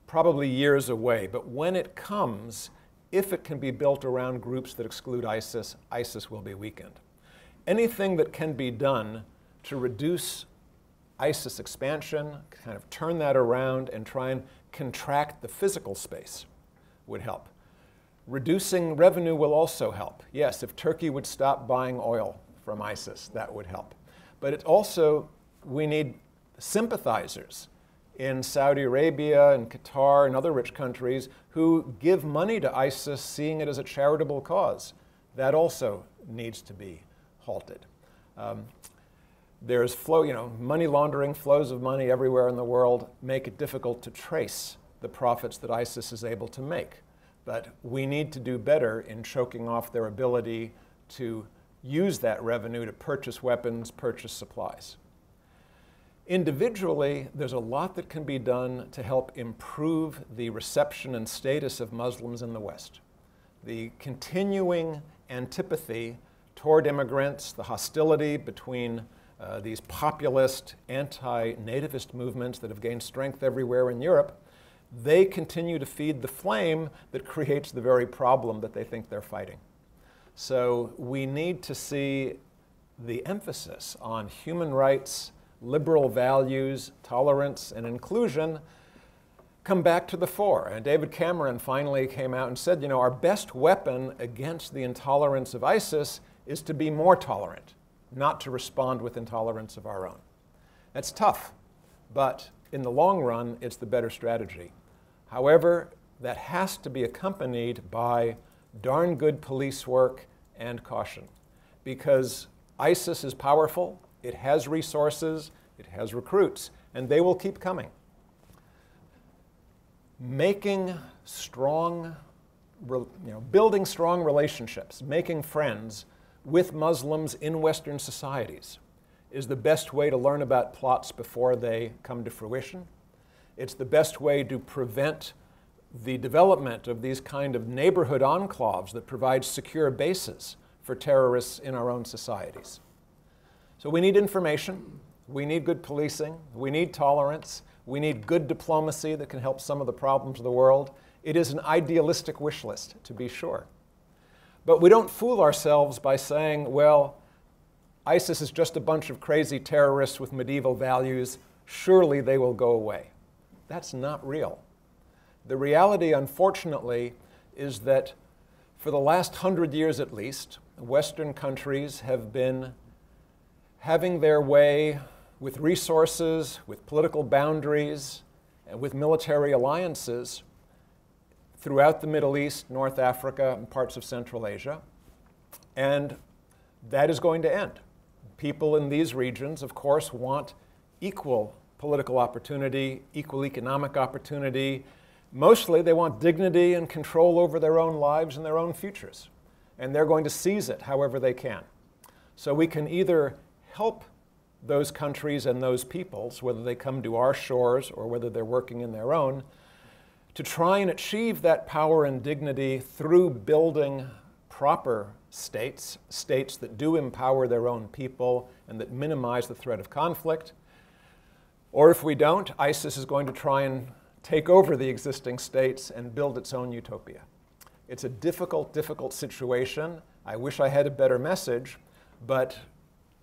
probably years away. But when it comes, if it can be built around groups that exclude ISIS, ISIS will be weakened. Anything that can be done to reduce ISIS expansion, kind of turn that around and try and contract the physical space would help. Reducing revenue will also help. Yes, if Turkey would stop buying oil from ISIS, that would help. But it also, we need sympathizers in Saudi Arabia and Qatar and other rich countries who give money to ISIS, seeing it as a charitable cause. That also needs to be halted. There's money laundering, flows of money everywhere in the world make it difficult to trace the profits that ISIS is able to make. But we need to do better in choking off their ability to use that revenue to purchase weapons, purchase supplies. Individually, there's a lot that can be done to help improve the reception and status of Muslims in the West. The continuing antipathy toward immigrants, the hostility between these populist, anti-nativist movements that have gained strength everywhere in Europe, they continue to feed the flame that creates the very problem that they think they're fighting. So we need to see the emphasis on human rights, liberal values, tolerance, and inclusion come back to the fore. And David Cameron finally came out and said, our best weapon against the intolerance of ISIS is to be more tolerant, not to respond with intolerance of our own. That's tough, but in the long run, it's the better strategy. However, that has to be accompanied by darn good police work and caution, because ISIS is powerful, it has resources, it has recruits, and they will keep coming. Making strong, building strong relationships, making friends with Muslims in Western societies is the best way to learn about plots before they come to fruition. It's the best way to prevent the development of these kind of neighborhood enclaves that provide secure bases for terrorists in our own societies. So we need information, we need good policing, we need tolerance, we need good diplomacy that can help some of the problems of the world. It is an idealistic wish list, to be sure. But we don't fool ourselves by saying, well, ISIS is just a bunch of crazy terrorists with medieval values, surely they will go away. That's not real. The reality, unfortunately, is that for the last 100 years at least, Western countries have been having their way with resources, with political boundaries, and with military alliances throughout the Middle East, North Africa, and parts of Central Asia. And that is going to end. People in these regions, of course, want equal political opportunity, equal economic opportunity. Mostly, they want dignity and control over their own lives and their own futures. And they're going to seize it however they can. So we can either help those countries and those peoples, whether they come to our shores or whether they're working in their own, to try and achieve that power and dignity through building proper states, states that do empower their own people and that minimize the threat of conflict. Or if we don't, ISIS is going to try and take over the existing states and build its own utopia. It's a difficult, difficult situation. I wish I had a better message, but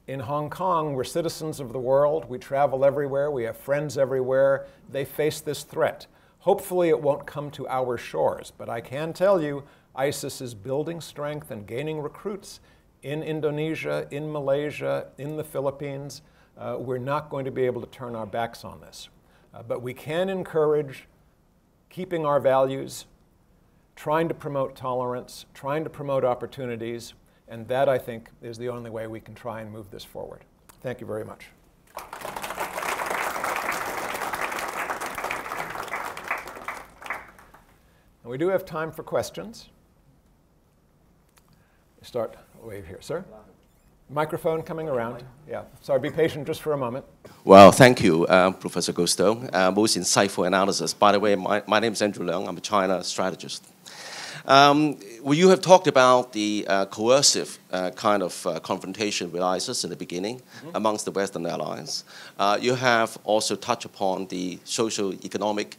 in Hong Kong, we're citizens of the world. We travel everywhere. We have friends everywhere. They face this threat. Hopefully it won't come to our shores, but I can tell you ISIS is building strength and gaining recruits in Indonesia, in Malaysia, in the Philippines. We're not going to be able to turn our backs on this. But we can encourage keeping our values, trying to promote tolerance, trying to promote opportunities, and that, I think, is the only way we can try and move this forward. Thank you very much. And we do have time for questions. Start way here, sir. Microphone coming around. Yeah, sorry, be patient just for a moment. Well, thank you, Professor Gusto. Most insightful analysis. By the way, my name is Andrew Leung. I'm a China strategist. Well, you have talked about the coercive kind of confrontation with ISIS in the beginning amongst the Western allies. You have also touched upon the socio-economic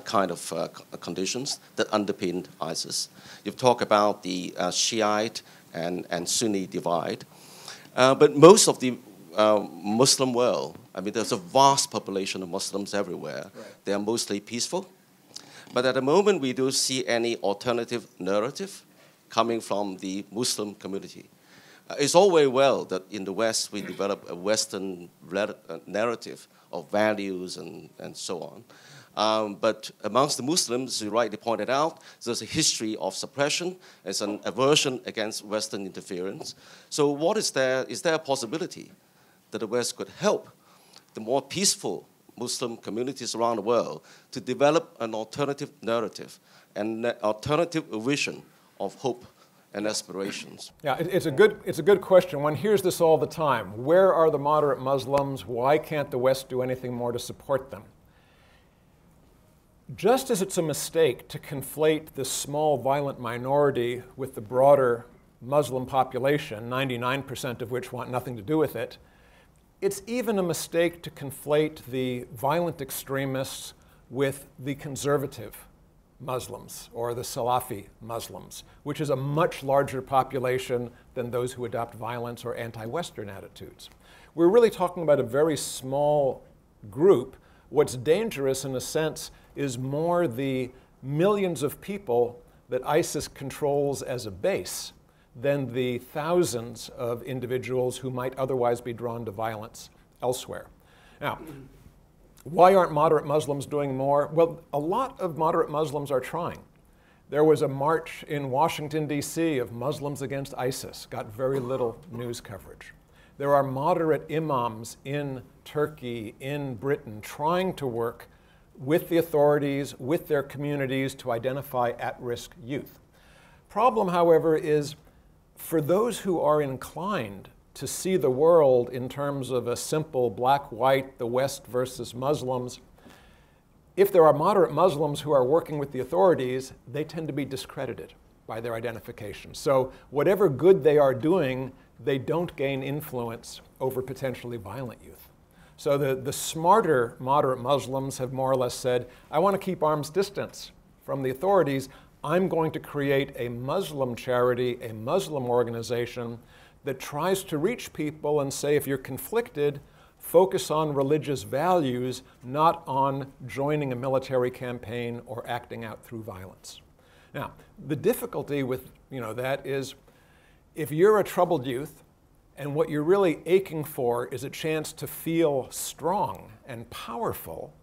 kind of conditions that underpinned ISIS. You've talked about the Shiite and Sunni divide. But most of the Muslim world, I mean, there's a vast population of Muslims everywhere. Right. They are mostly peaceful. But at the moment, we don't see any alternative narrative coming from the Muslim community. It's all very well that in the West, we develop a Western narrative of values and so on. But amongst the Muslims, you rightly pointed out, there's a history of suppression. There's an aversion against Western interference. So what is there a possibility that the West could help the more peaceful Muslim communities around the world to develop an alternative narrative and an alternative vision of hope and aspirations? Yeah, it's a good question. One hears this all the time. Where are the moderate Muslims? Why can't the West do anything more to support them? Just as it's a mistake to conflate this small violent minority with the broader Muslim population, 99% of which want nothing to do with it, it's even a mistake to conflate the violent extremists with the conservative Muslims or the Salafi Muslims, which is a much larger population than those who adopt violence or anti-Western attitudes. We're really talking about a very small group. What's dangerous, in a sense, is more the millions of people that ISIS controls as a base than the thousands of individuals who might otherwise be drawn to violence elsewhere. Now, why aren't moderate Muslims doing more? Well, a lot of moderate Muslims are trying. There was a march in Washington, D.C. of Muslims against ISIS, got very little news coverage. There are moderate imams in Turkey, in Britain, trying to work with the authorities, with their communities to identify at-risk youth. Problem, however, is for those who are inclined to see the world in terms of a simple black-white, the West versus Muslims, if there are moderate Muslims who are working with the authorities, they tend to be discredited by their identification. So whatever good they are doing, they don't gain influence over potentially violent youth. So the smarter moderate Muslims have more or less said, I want to keep arm's distance from the authorities. I'm going to create a Muslim charity, a Muslim organization that tries to reach people and say, if you're conflicted, focus on religious values, not on joining a military campaign or acting out through violence. Now, the difficulty with that is if you're a troubled youth and what you're really aching for is a chance to feel strong and powerful,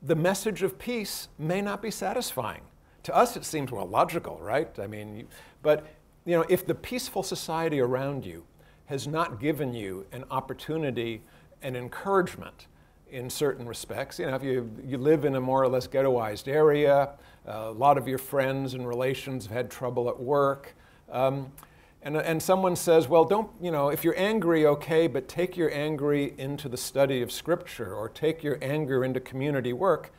the message of peace may not be satisfying. To us, it seems, well, logical, right? I mean, but if the peaceful society around you has not given you an opportunity and encouragement in certain respects, if you live in a more or less ghettoized area, a lot of your friends and relations have had trouble at work, and someone says, well, don't, if you're angry, okay, but take your anger into the study of Scripture or take your anger into community work.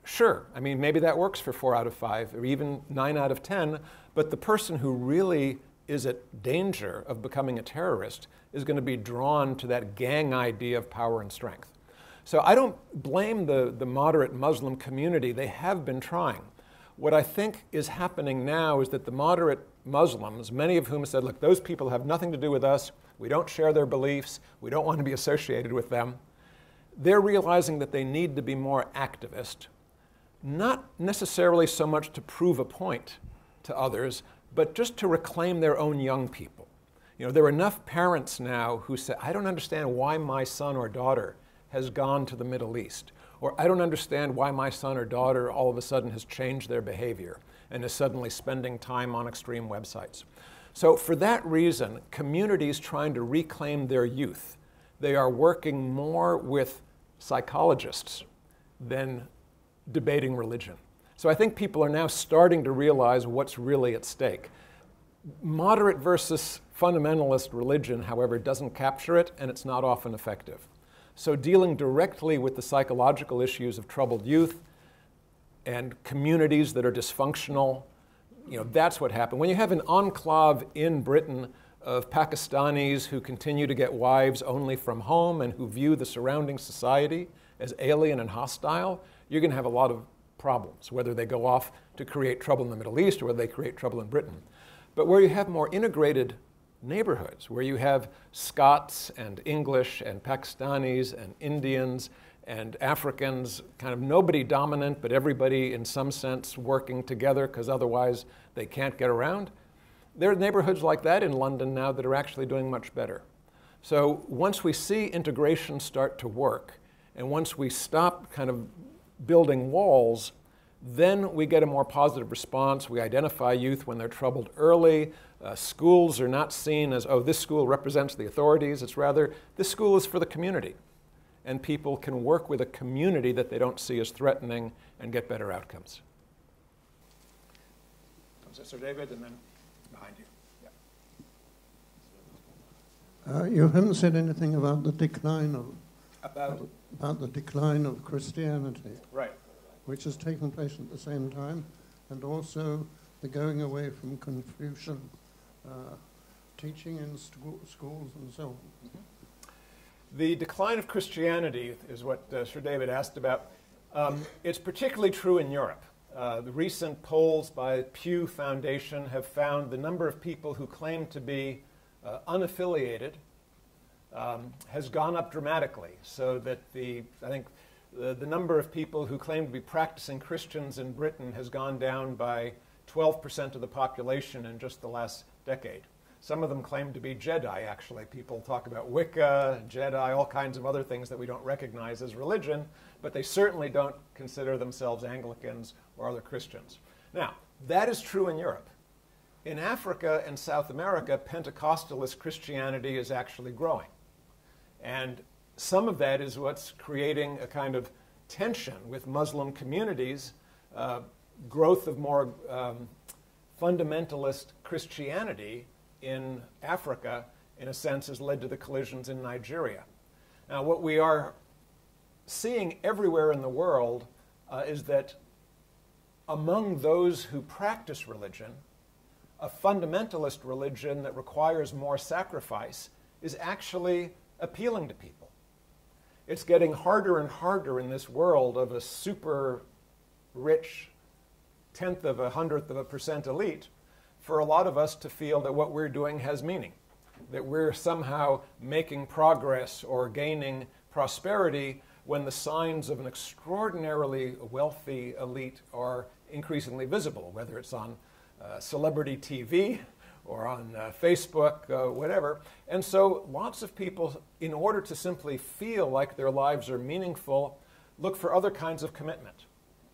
Sure, maybe that works for 4 out of 5 or even 9 out of 10, but the person who really is at danger of becoming a terrorist is going to be drawn to that gang idea of power and strength. So I don't blame the moderate Muslim community. They have been trying. What I think is happening now is that the moderate Muslims, many of whom said, look, those people have nothing to do with us. We don't share their beliefs. We don't want to be associated with them. They're realizing that they need to be more activist, not necessarily so much to prove a point to others, but just to reclaim their own young people. You know, there are enough parents now who say, I don't understand why my son or daughter has gone to the Middle East, or I don't understand why my son or daughter all of a sudden has changed their behavior and is suddenly spending time on extreme websites. So for that reason, communities trying to reclaim their youth, they are working more with psychologists than debating religion. So I think people are now starting to realize what's really at stake. Moderate versus fundamentalist religion, however, doesn't capture it, and it's not often effective. So dealing directly with the psychological issues of troubled youth and communities that are dysfunctional, you know, that's what happened. When you have an enclave in Britain of Pakistanis who continue to get wives only from home and who view the surrounding society as alien and hostile, you're going to have a lot of problems, whether they go off to create trouble in the Middle East or whether they create trouble in Britain. But where you have more integrated neighborhoods, where you have Scots and English and Pakistanis and Indians and Africans, kind of nobody dominant, but everybody in some sense working together because otherwise they can't get around. There are neighborhoods like that in London now that are actually doing much better. So once we see integration start to work, and once we stop kind of building walls, then we get a more positive response. We identify youth when they're troubled early. Schools are not seen as, oh, this school represents the authorities. It's rather, this school is for the community. And people can work with a community that they don't see as threatening and get better outcomes. Sir David, and then behind you. Yeah. You haven't said anything about the decline of About the decline of Christianity, right, which has taken place at the same time, and also the going away from Confucian teaching in schools and so on. Mm-hmm. The decline of Christianity is what Sir David asked about. It's particularly true in Europe. The recent polls by Pew Foundation have found the number of people who claim to be unaffiliated has gone up dramatically, so that I think the number of people who claim to be practicing Christians in Britain has gone down by 12% of the population in just the last decade. Some of them claim to be Jedi, actually. People talk about Wicca, Jedi, all kinds of other things that we don't recognize as religion, but they certainly don't consider themselves Anglicans or other Christians. Now, that is true in Europe. In Africa and South America, Pentecostalist Christianity is actually growing. And some of that is what's creating a kind of tension with Muslim communities. Growth of more fundamentalist Christianity in Africa, in a sense, has led to the collisions in Nigeria. Now, what we are seeing everywhere in the world is that among those who practice religion, a fundamentalist religion that requires more sacrifice is actually appealing to people. It's getting harder and harder in this world of a super rich 0.1% elite for a lot of us to feel that what we're doing has meaning, that we're somehow making progress or gaining prosperity when the signs of an extraordinarily wealthy elite are increasingly visible, whether it's on celebrity TV or on Facebook, whatever. And so lots of people, in order to simply feel like their lives are meaningful, look for other kinds of commitment,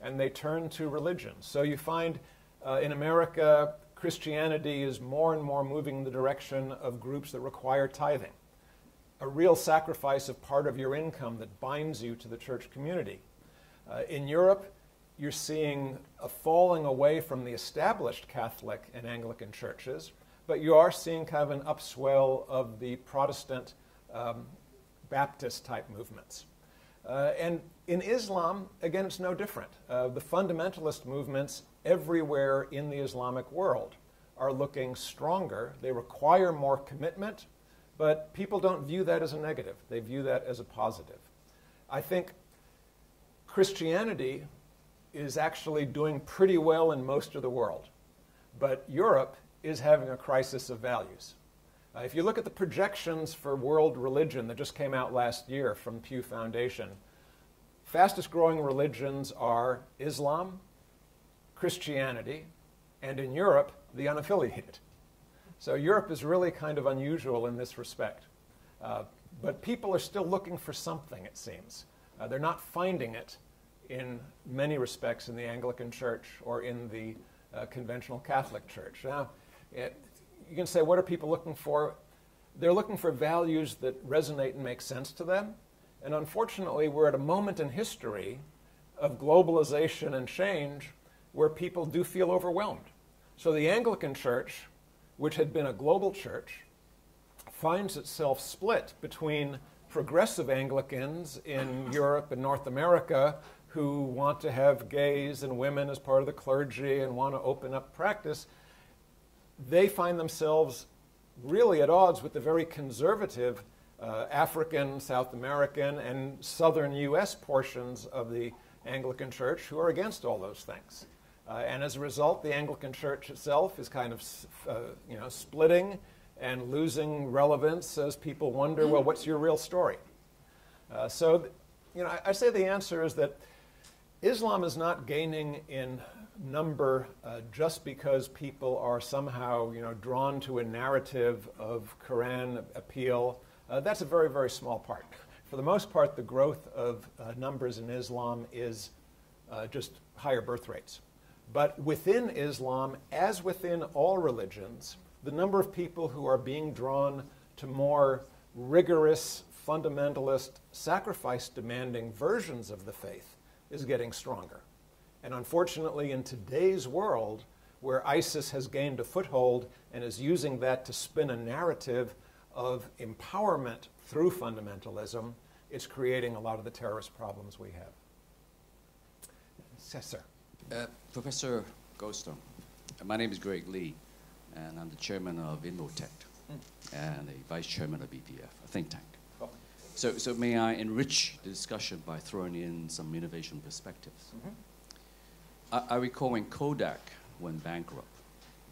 and they turn to religion. So you find in America, Christianity is more and more moving in the direction of groups that require tithing, a real sacrifice of part of your income that binds you to the church community. In Europe, you're seeing a falling away from the established Catholic and Anglican churches, but you are seeing kind of an upswell of the Protestant Baptist-type movements. And in Islam, again, it's no different. The fundamentalist movements everywhere in the Islamic world are looking stronger. They require more commitment, but people don't view that as a negative. They view that as a positive. I think Christianity is actually doing pretty well in most of the world, but Europe is having a crisis of values. If you look at the projections for world religion that just came out last year from Pew Foundation, fastest growing religions are Islam, Christianity, and in Europe, the unaffiliated. So Europe is really kind of unusual in this respect. But people are still looking for something, it seems. They're not finding it in many respects in the Anglican Church or in the conventional Catholic Church. Now, you can say, what are people looking for? They're looking for values that resonate and make sense to them. And unfortunately, we're at a moment in history of globalization and change where people do feel overwhelmed. So the Anglican Church, which had been a global church, finds itself split between progressive Anglicans in Europe and North America who want to have gays and women as part of the clergy and want to open up practice. They find themselves really at odds with the very conservative African, South American, and southern U.S. portions of the Anglican Church who are against all those things. And as a result, the Anglican Church itself is kind of splitting and losing relevance as people wonder, well, what's your real story? I say the answer is that Islam is not gaining in number just because people are somehow drawn to a narrative of Quran appeal. That's a very, very small part. For the most part, the growth of numbers in Islam is just higher birth rates. But within Islam, as within all religions, the number of people who are being drawn to more rigorous, fundamentalist, sacrifice-demanding versions of the faith is getting stronger. And unfortunately, in today's world, where ISIS has gained a foothold and is using that to spin a narrative of empowerment through fundamentalism, it's creating a lot of the terrorist problems we have. Yes, sir. Professor Goldstone, my name is Greg Lee, and I'm the chairman of Invotech and a vice chairman of BPF, a think tank. Cool. So may I enrich the discussion by throwing in some innovation perspectives? I recall when Kodak went bankrupt,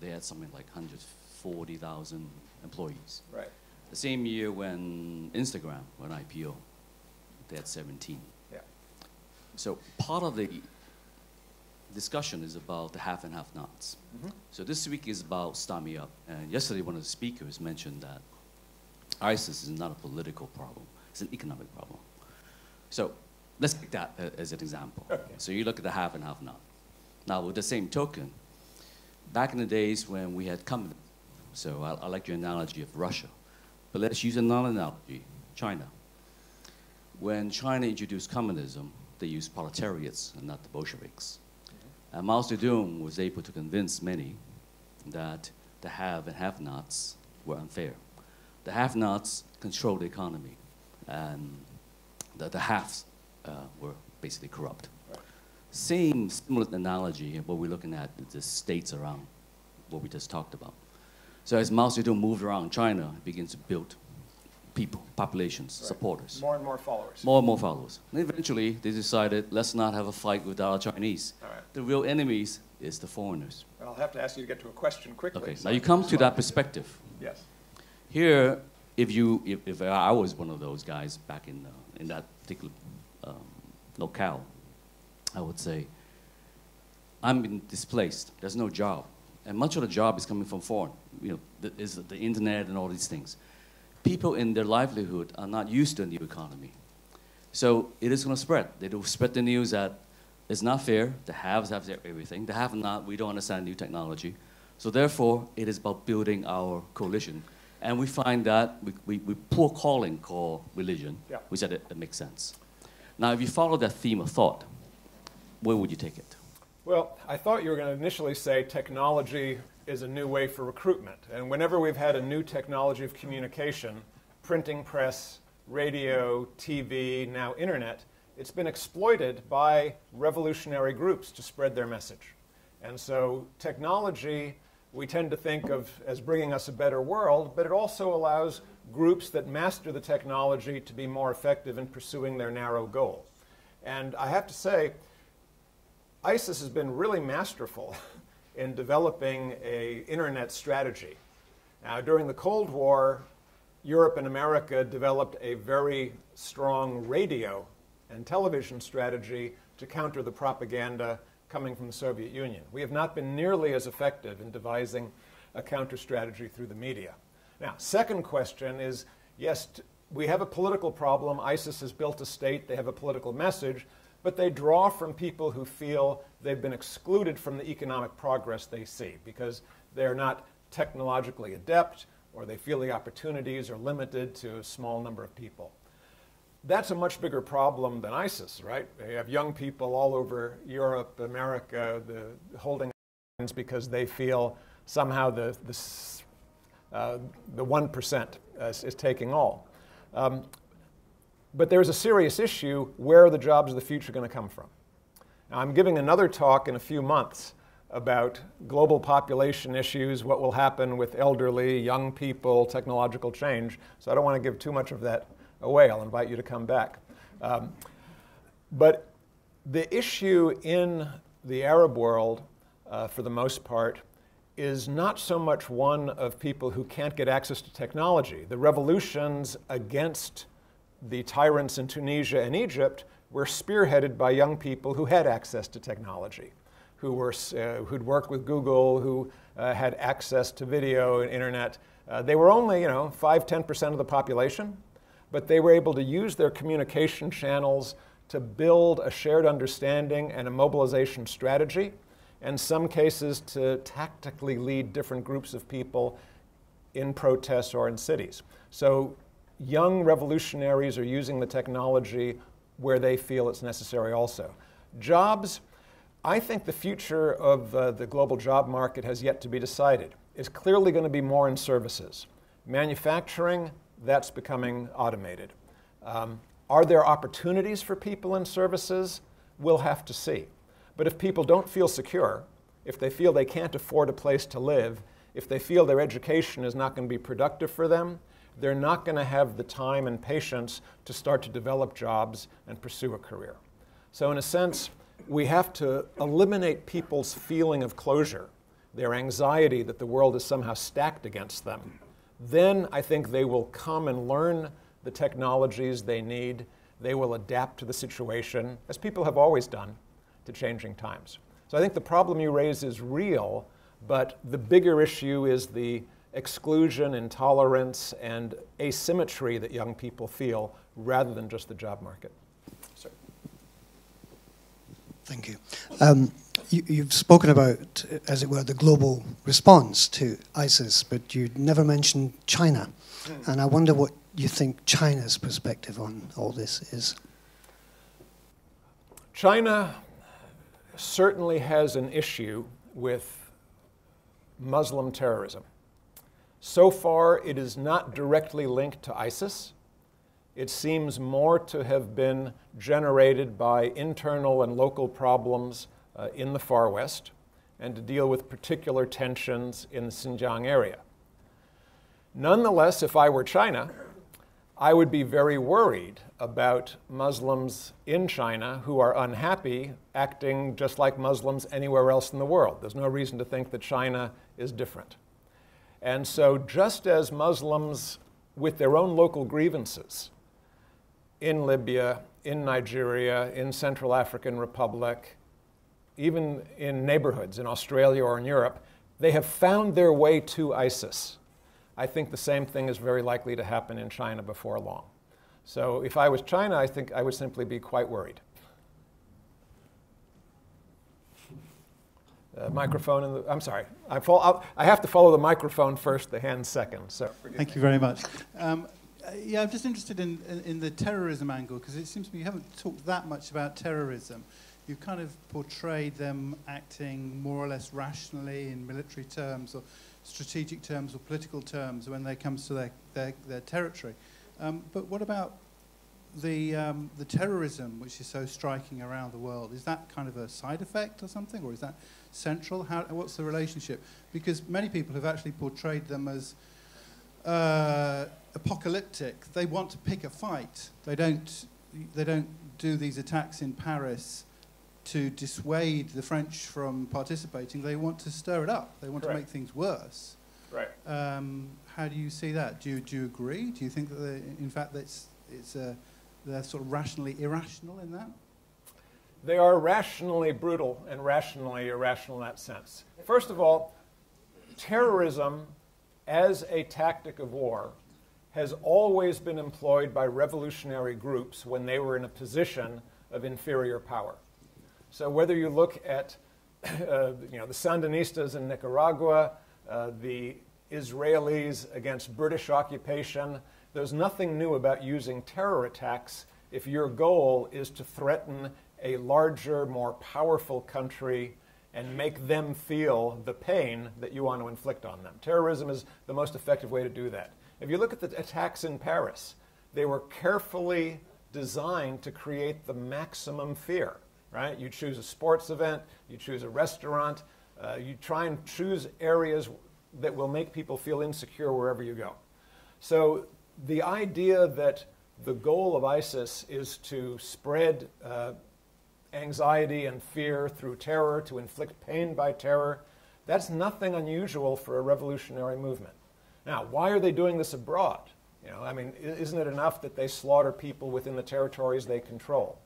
they had something like 140,000 employees. Right. The same year when Instagram went IPO, they had 17. Yeah. So part of the discussion is about the have and have-nots. So this week is about Start Me Up. And yesterday, one of the speakers mentioned that ISIS is not a political problem. It's an economic problem. So let's take that as an example. Okay. So you look at the have and have-not. Now, with the same token, back in the days when we had communism, so I like your analogy of Russia, but let's use another analogy, China. When China introduced communism, they used proletariats and not the Bolsheviks. And Mao Zedong was able to convince many that the have and have-nots were unfair. The have-nots controlled the economy, and the haves were basically corrupt. Right. Similar analogy of what we're looking at the states around what we just talked about. So as Mao Zedong moved around China, he begins to build people, populations, right, supporters. More and more followers. More and more followers. And eventually, they decided, let's not have a fight with our Chinese. All right. The real enemies is the foreigners. I'll have to ask you to get to a question quickly. Okay, so now you come to that perspective. Yes. Here, if I was one of those guys back in that particular locale, I would say, I'm being displaced. There's no job. And much of the job is coming from foreign. Is the internet and all these things. People in their livelihood are not used to the new economy. So it is going to spread. They will spread the news that it's not fair. The haves have everything. The have not, we don't understand new technology. So therefore, it is about building our coalition. And we find that we pour calling call religion, yeah, which that makes sense. Now, if you follow that theme of thought, where would you take it? Well, I thought you were going to initially say technology is a new way for recruitment. And whenever we've had a new technology of communication, printing press, radio, TV, now internet, it's been exploited by revolutionary groups to spread their message. And so technology we tend to think of as bringing us a better world, but it also allows groups that master the technology to be more effective in pursuing their narrow goal. And I have to say, ISIS has been really masterful in developing an internet strategy. Now, during the Cold War, Europe and America developed a very strong radio and television strategy to counter the propaganda coming from the Soviet Union. We have not been nearly as effective in devising a counter strategy through the media. Now, second question is, yes, we have a political problem. ISIS has built a state. They have a political message, but they draw from people who feel they've been excluded from the economic progress they see because they're not technologically adept, or they feel the opportunities are limited to a small number of people. That's a much bigger problem than ISIS, right? They have young people all over Europe, America, holding hands because they feel somehow the 1% is taking all. But there's a serious issue: where are the jobs of the future going to come from? Now, I'm giving another talk in a few months about global population issues, what will happen with elderly, young people, technological change. So I don't want to give too much of that away. I'll invite you to come back. But the issue in the Arab world, for the most part, is not so much one of people who can't get access to technology. The revolutions against the tyrants in Tunisia and Egypt were spearheaded by young people who had access to technology, who'd worked with Google, who had access to video and internet. They were only, 5–10% of the population, but they were able to use their communication channels to build a shared understanding and a mobilization strategy, in some cases to tactically lead different groups of people in protests or in cities. So young revolutionaries are using the technology where they feel it's necessary also. Jobs, I think the future of the global job market has yet to be decided. It's clearly going to be more in services. Manufacturing, that's becoming automated. Are there opportunities for people in services? We'll have to see. But if people don't feel secure, if they feel they can't afford a place to live, if they feel their education is not going to be productive for them, they're not going to have the time and patience to start to develop jobs and pursue a career. So in a sense, we have to eliminate people's feeling of closure, their anxiety that the world is somehow stacked against them. Then I think they will come and learn the technologies they need. They will adapt to the situation, as people have always done, to changing times. So I think the problem you raise is real, but the bigger issue is the exclusion, intolerance, and asymmetry that young people feel rather than just the job market. Sir. Thank you. You've spoken about, as it were, the global response to ISIS, but you never mentioned China. And I wonder what you think China's perspective on all this is. China certainly has an issue with Muslim terrorism. So far, it is not directly linked to ISIS. It seems more to have been generated by internal and local problems in the Far West and to deal with particular tensions in the Xinjiang area. Nonetheless, if I were China, I would be very worried about Muslims in China who are unhappy acting just like Muslims anywhere else in the world. There's no reason to think that China is different. And so just as Muslims with their own local grievances in Libya, in Nigeria, in Central African Republic, even in neighborhoods in Australia or in Europe, they have found their way to ISIS. I think the same thing is very likely to happen in China before long. So if I was China, I think I would simply be quite worried. Microphone in the, I'm sorry. I have to follow the microphone first, the hand second. So Thank you very much. Yeah, I'm just interested in the terrorism angle, because it seems to me you haven't talked that much about terrorism. You've kind of portrayed them acting more or less rationally in military terms or strategic terms or political terms when it comes to their territory. But what about the terrorism which is so striking around the world? Is that kind of a side effect or something, or is that central? What's the relationship? Because many people have actually portrayed them as apocalyptic. They want to pick a fight. They don't do these attacks in Paris to dissuade the French from participating. They want to stir it up. They want to make things worse. Right. How do you see that? Do you agree? Do you think that in fact they're sort of rationally irrational in that? They are rationally brutal and rationally irrational in that sense. First of all, terrorism as a tactic of war has always been employed by revolutionary groups when they were in a position of inferior power. So whether you look at the Sandinistas in Nicaragua, the Israelis against British occupation, there's nothing new about using terror attacks if your goal is to threaten a larger, more powerful country and make them feel the pain that you want to inflict on them. Terrorism is the most effective way to do that. If you look at the attacks in Paris, they were carefully designed to create the maximum fear, right? You choose a sports event, you choose a restaurant, you try and choose areas that will make people feel insecure wherever you go. So the idea that the goal of ISIS is to spread anxiety and fear through terror, to inflict pain by terror, that's nothing unusual for a revolutionary movement. Now, why are they doing this abroad? I mean, isn't it enough that they slaughter people within the territories they control?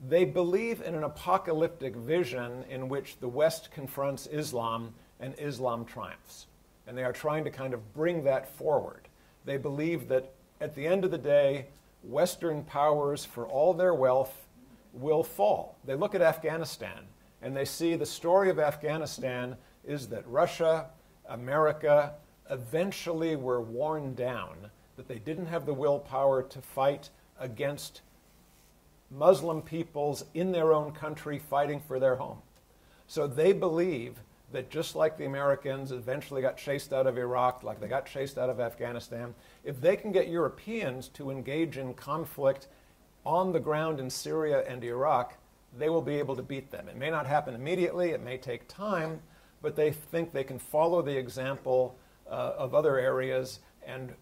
They believe in an apocalyptic vision in which the West confronts Islam and Islam triumphs. And they are trying to kind of bring that forward. They believe that at the end of the day, Western powers, for all their wealth, will fall. They look at Afghanistan and they see the story of Afghanistan is that Russia, America, eventually were worn down, that they didn't have the willpower to fight against Muslim peoples in their own country fighting for their home. So they believe that just like the Americans eventually got chased out of Iraq, like they got chased out of Afghanistan, if they can get Europeans to engage in conflict on the ground in Syria and Iraq, they will be able to beat them. It may not happen immediately, it may take time, but they think they can follow the example of other areas and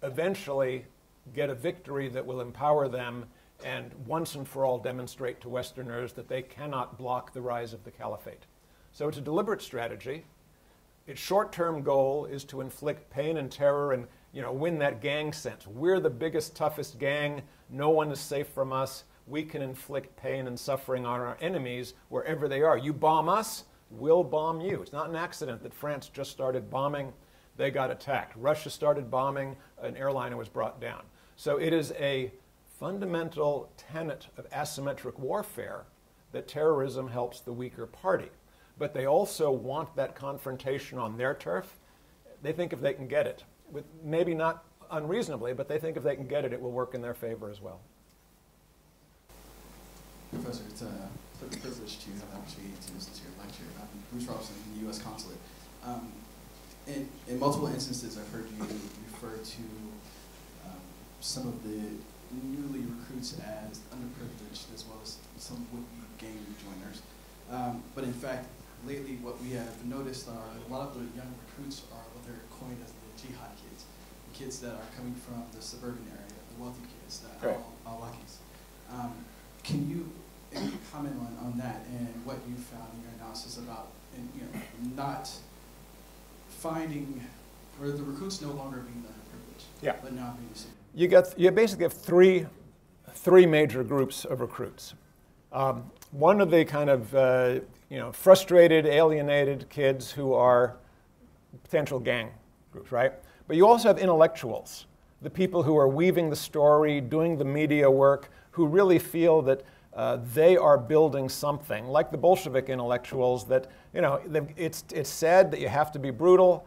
eventually get a victory that will empower them and once and for all demonstrate to Westerners that they cannot block the rise of the caliphate. So it's a deliberate strategy. Its short-term goal is to inflict pain and terror and win that gang sense. We're the biggest, toughest gang. No one is safe from us. We can inflict pain and suffering on our enemies wherever they are. You bomb us, we'll bomb you. It's not an accident that France just started bombing. They got attacked. Russia started bombing. An airliner was brought down. So it is a fundamental tenet of asymmetric warfare that terrorism helps the weaker party. But they also want that confrontation on their turf. They think if they can get it, maybe not unreasonably, but they think if they can get it, it will work in their favor as well. Professor, it's a privilege to have the opportunity to listen to your lecture. I'm Bruce Robson in the U.S. Consulate. In multiple instances, I've heard you refer to some of the newly recruits as underprivileged, as well as some would-be gang rejoiners. But in fact, lately what we have noticed are a lot of the young recruits are what they're coined as the jihad kids, the kids that are coming from the suburban area, the wealthy kids, the al-Awakis. Can you comment on that and what you found in your analysis about not finding, or the recruits no longer being underprivileged, but now being seen? You basically have three major groups of recruits. One of the kind of frustrated, alienated kids who are potential gang groups, right? But you also have intellectuals, the people who are weaving the story, doing the media work, who really feel that they are building something, like the Bolshevik intellectuals, that it's said that you have to be brutal,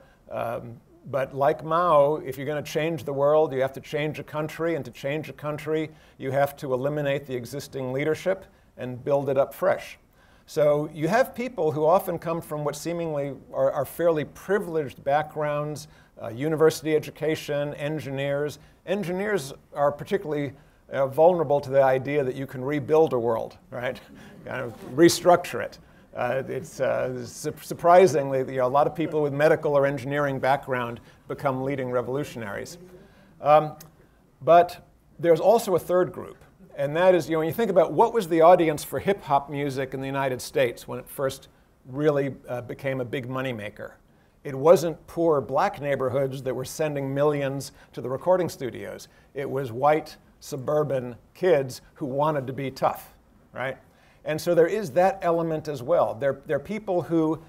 but like Mao, if you're going to change the world, you have to change a country, and to change a country, you have to eliminate the existing leadership and build it up fresh. So you have people who often come from what seemingly are fairly privileged backgrounds, university education, engineers. Engineers are particularly vulnerable to the idea that you can rebuild a world, right? Kind of restructure it. It's surprisingly, a lot of people with medical or engineering background become leading revolutionaries. But there's also a third group, and that is, when you think about what was the audience for hip-hop music in the United States when it first really became a big moneymaker. It wasn't poor black neighborhoods that were sending millions to the recording studios. It was white, suburban kids who wanted to be tough, right? And so there is that element as well. They're people who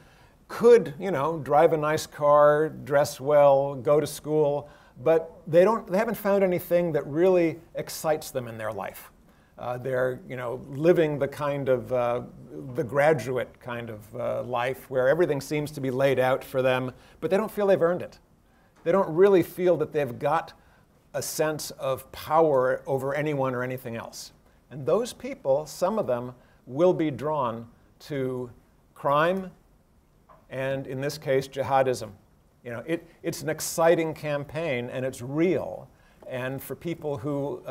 could, drive a nice car, dress well, go to school, but they haven't found anything that really excites them in their life. They're, living the kind of, the graduate kind of life where everything seems to be laid out for them, but they don't feel they've earned it. They don't really feel that they've got a sense of power over anyone or anything else. And those people, some of them, will be drawn to crime and, in this case, jihadism. It's an exciting campaign, and it's real. And for people who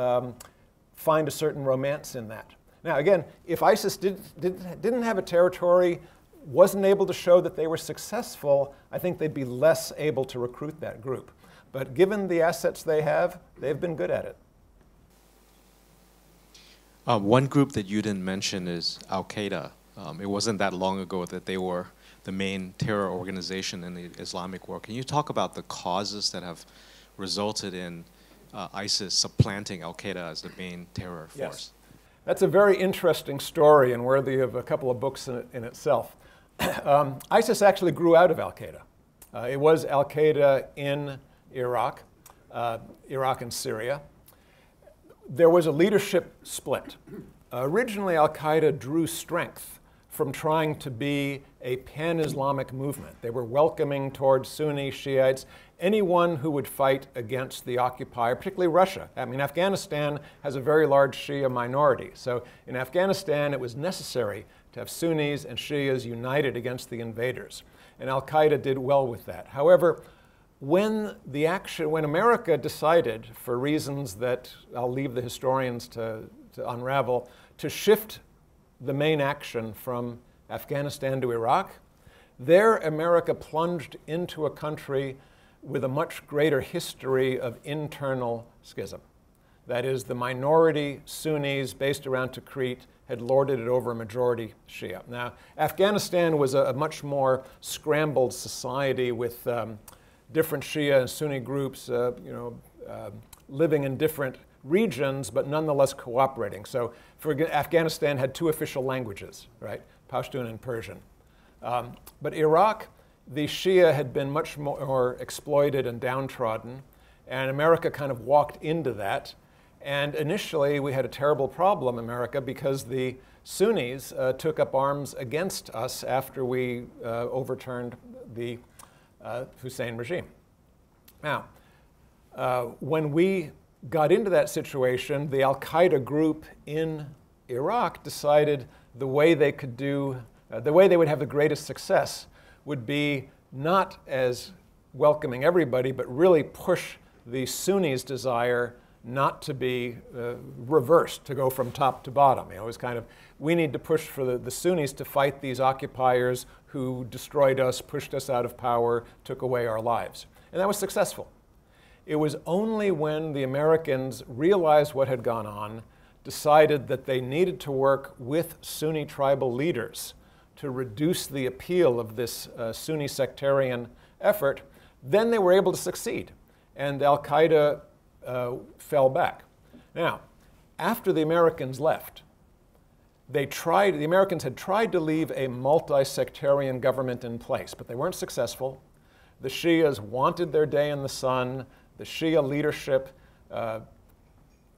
find a certain romance in that. Now, again, if ISIS didn't have a territory, wasn't able to show that they were successful, I think they'd be less able to recruit that group. But given the assets they have, they've been good at it. One group that you didn't mention is Al-Qaeda. It wasn't that long ago that they were the main terror organization in the Islamic world. Can you talk about the causes that have resulted in ISIS supplanting Al-Qaeda as the main terror force? Yes. That's a very interesting story and worthy of a couple of books in itself. ISIS actually grew out of Al-Qaeda. It was Al-Qaeda in Iraq and Syria. There was a leadership split. Originally, Al-Qaeda drew strength from trying to be a pan-Islamic movement. They were welcoming towards Sunni, Shiites, anyone who would fight against the occupier, particularly Russia. I mean, Afghanistan has a very large Shia minority. So in Afghanistan, it was necessary to have Sunnis and Shias united against the invaders. And Al-Qaeda did well with that. However, when America decided, for reasons that I'll leave the historians to unravel, to shift the main action from Afghanistan to Iraq, there America plunged into a country with a much greater history of internal schism. That is, the minority Sunnis based around Tikrit had lorded it over a majority Shia. Now, Afghanistan was a much more scrambled society with different Shia and Sunni groups, living in different regions, but nonetheless cooperating. So, Afghanistan had two official languages, right? Pashtun and Persian. But Iraq, the Shia had been much more exploited and downtrodden, and America kind of walked into that. And initially, we had a terrible problem, America, because the Sunnis took up arms against us after we overturned the Hussein regime. Now, when we got into that situation, the Al-Qaeda group in Iraq decided the way they could the way they would have the greatest success would be not as welcoming everybody, but really push the Sunnis' desire not to be reversed, to go from top to bottom. It was kind of, we need to push for the Sunnis to fight these occupiers who destroyed us, pushed us out of power, took away our lives. And that was successful. It was only when the Americans realized what had gone on, decided that they needed to work with Sunni tribal leaders to reduce the appeal of this Sunni sectarian effort, then they were able to succeed. And Al-Qaeda fell back. Now, after the Americans left, the Americans had tried to leave a multi-sectarian government in place, but they weren't successful. The Shias wanted their day in the sun. The Shia leadership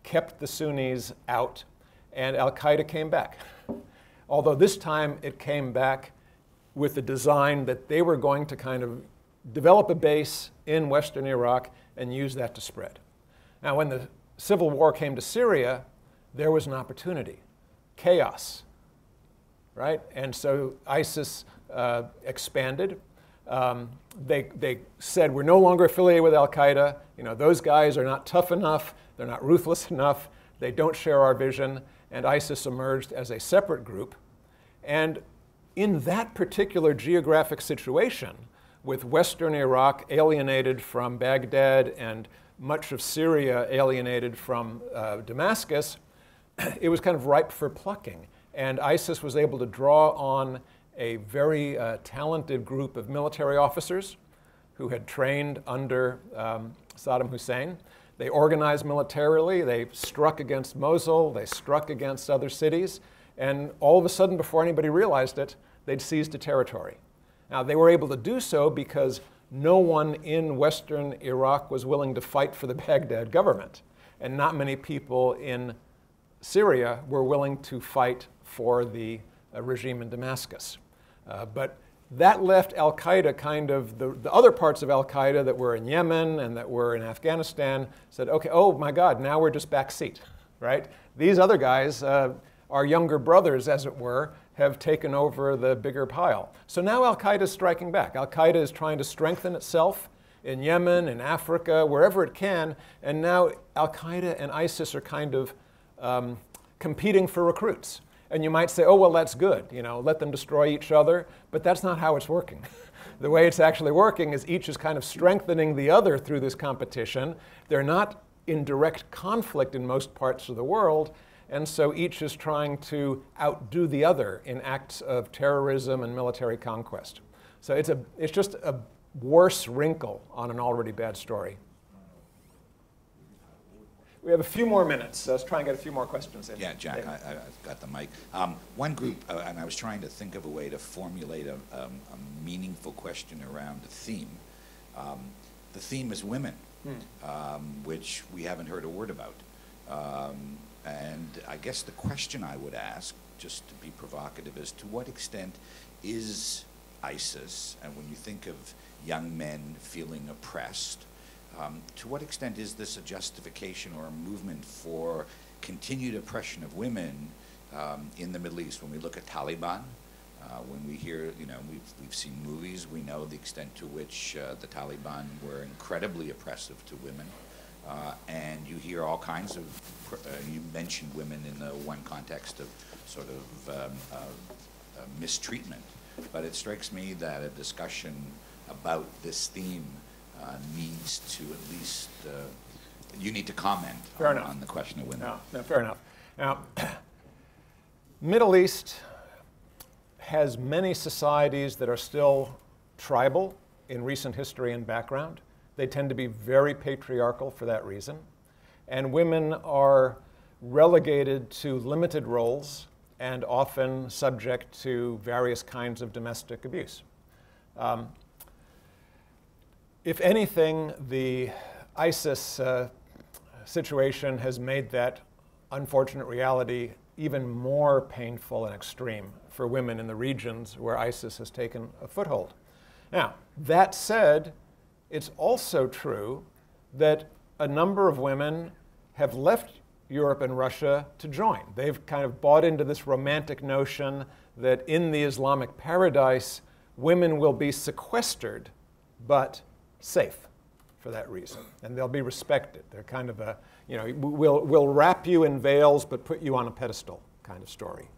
kept the Sunnis out, and Al-Qaeda came back. Although this time it came back with the design that they were going to kind of develop a base in western Iraq and use that to spread. Now, when the civil war came to Syria, there was an opportunity. Chaos, right? And so ISIS expanded. They said, we're no longer affiliated with Al-Qaeda. Those guys are not tough enough. They're not ruthless enough. They don't share our vision. And ISIS emerged as a separate group. And in that particular geographic situation, with Western Iraq alienated from Baghdad and much of Syria alienated from Damascus, it was kind of ripe for plucking. And ISIS was able to draw on a very talented group of military officers who had trained under Saddam Hussein. They organized militarily, they struck against Mosul, they struck against other cities, and all of a sudden, before anybody realized it, they'd seized a territory. Now, they were able to do so because no one in Western Iraq was willing to fight for the Baghdad government, and not many people in Syria were willing to fight for the regime in Damascus. But that left al-Qaeda kind of, the other parts of al-Qaeda that were in Yemen and that were in Afghanistan said, okay, oh my God, now we're just backseat, right? These other guys, our younger brothers, as it were, have taken over the bigger pile. So now al-Qaeda is striking back. Al-Qaeda is trying to strengthen itself in Yemen, in Africa, wherever it can, and now al-Qaeda and ISIS are kind of competing for recruits. And you might say, oh, well, that's good, you know, let them destroy each other, but that's not how it's working. The way it's actually working is each is kind of strengthening the other through this competition. They're not in direct conflict in most parts of the world, and so each is trying to outdo the other in acts of terrorism and military conquest. So it's just a worse wrinkle on an already bad story. We have a few more minutes, so let's try and get a few more questions in. Yeah, Jack, I've got the mic. One group, and I was trying to think of a way to formulate a meaningful question around the theme. The theme is women, which we haven't heard a word about. And I guess the question I would ask, just to be provocative, is to what extent is ISIS, and when you think of young men feeling oppressed, to what extent is this a justification or a movement for continued oppression of women in the Middle East? When we look at Taliban, when we hear, you know, we've seen movies, we know the extent to which the Taliban were incredibly oppressive to women. And you hear all kinds of, you mentioned women in the one context of sort of mistreatment. But it strikes me that a discussion about this theme needs to at least, you need to comment on the question of women. No, fair enough. Now, Middle East has many societies that are still tribal in recent history and background. They tend to be very patriarchal for that reason. And women are relegated to limited roles and often subject to various kinds of domestic abuse. If anything, the ISIS situation has made that unfortunate reality even more painful and extreme for women in the regions where ISIS has taken a foothold. Now, that said, it's also true that a number of women have left Europe and Russia to join. They've kind of bought into this romantic notion that in the Islamic paradise, women will be sequestered, but safe for that reason, and they'll be respected. They're kind of a, you know, we'll wrap you in veils but put you on a pedestal kind of story.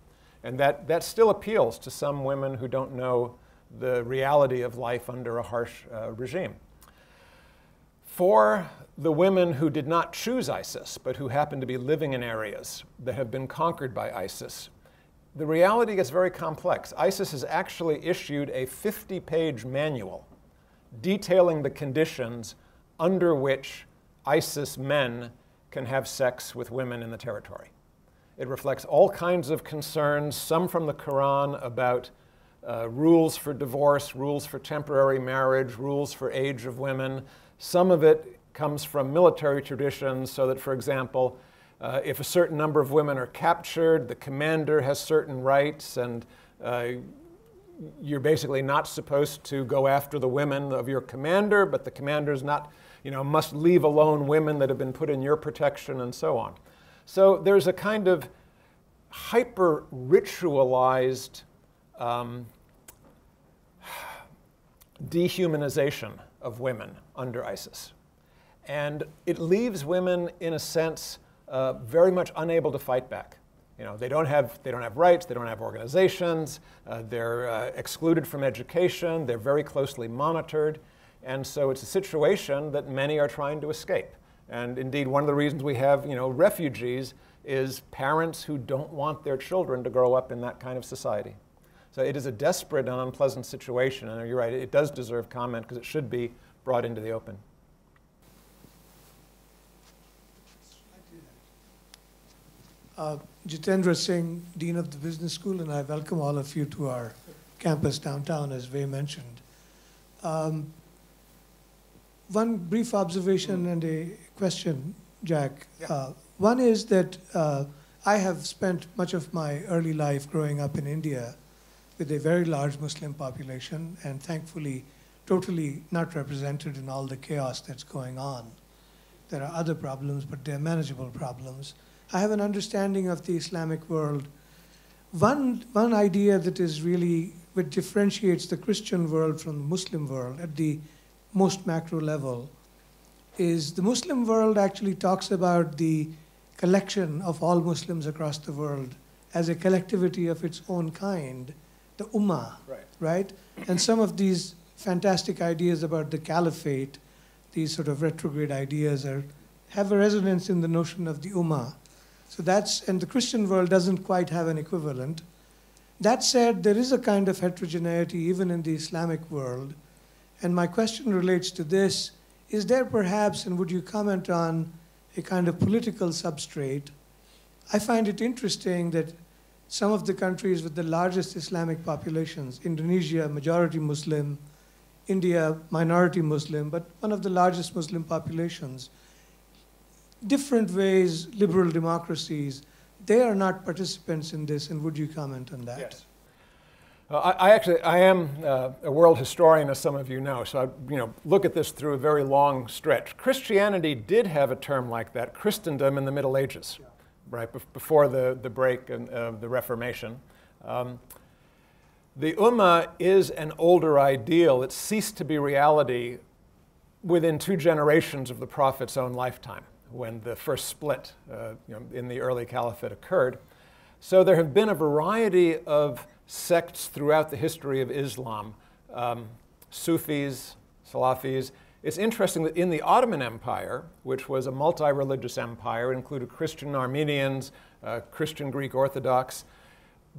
And that still appeals to some women who don't know the reality of life under a harsh regime. For the women who did not choose ISIS, but who happen to be living in areas that have been conquered by ISIS, the reality gets very complex. ISIS has actually issued a 50-page manual detailing the conditions under which ISIS men can have sex with women in the territory. It reflects all kinds of concerns, some from the Quran about rules for divorce, rules for temporary marriage, rules for age of women. Some of it comes from military traditions, so that, for example, if a certain number of women are captured, the commander has certain rights, and you're basically not supposed to go after the women of your commander, but the commander's not, you know, must leave alone women that have been put in your protection, and so on. So there's a kind of hyper-ritualized dehumanization of women under ISIS. And it leaves women, in a sense, very much unable to fight back. You know, they don't have rights, they don't have organizations, they're excluded from education, they're very closely monitored, and so it's a situation that many are trying to escape. And indeed, one of the reasons we have, you know, refugees is parents who don't want their children to grow up in that kind of society. So it is a desperate and unpleasant situation, and you're right, it does deserve comment because it should be brought into the open. Jitendra Singh, Dean of the Business School, and I welcome all of you to our campus downtown, as Wei mentioned. One brief observation and a question, Jack. Yeah. One is that I have spent much of my early life growing up in India with a very large Muslim population, and thankfully totally not represented in all the chaos that's going on. There are other problems, but they're manageable problems. I have an understanding of the Islamic world. One idea that is really, what differentiates the Christian world from the Muslim world at the most macro level is the Muslim world actually talks about the collection of all Muslims across the world as a collectivity of its own kind, the Ummah, right? And some of these fantastic ideas about the caliphate, these sort of retrograde ideas have a resonance in the notion of the Ummah. So and the Christian world doesn't quite have an equivalent. That said, there is a kind of heterogeneity even in the Islamic world. And my question relates to this. Is there perhaps, and would you comment on, a kind of political substrate? I find it interesting that some of the countries with the largest Islamic populations, Indonesia, majority Muslim, India, minority Muslim, but one of the largest Muslim populations, different ways, liberal democracies, they are not participants in this, and would you comment on that? Yes. I am a world historian, as some of you know, so I look at this through a very long stretch. Christianity did have a term like that, Christendom, in the Middle Ages, right, before the break and the Reformation. The Ummah is an older ideal. It ceased to be reality within 2 generations of the Prophet's own lifetime, when the first split in the early caliphate occurred. So there have been a variety of sects throughout the history of Islam, Sufis, Salafis. It's interesting that in the Ottoman Empire, which was a multi-religious empire, it included Christian Armenians, Christian Greek Orthodox.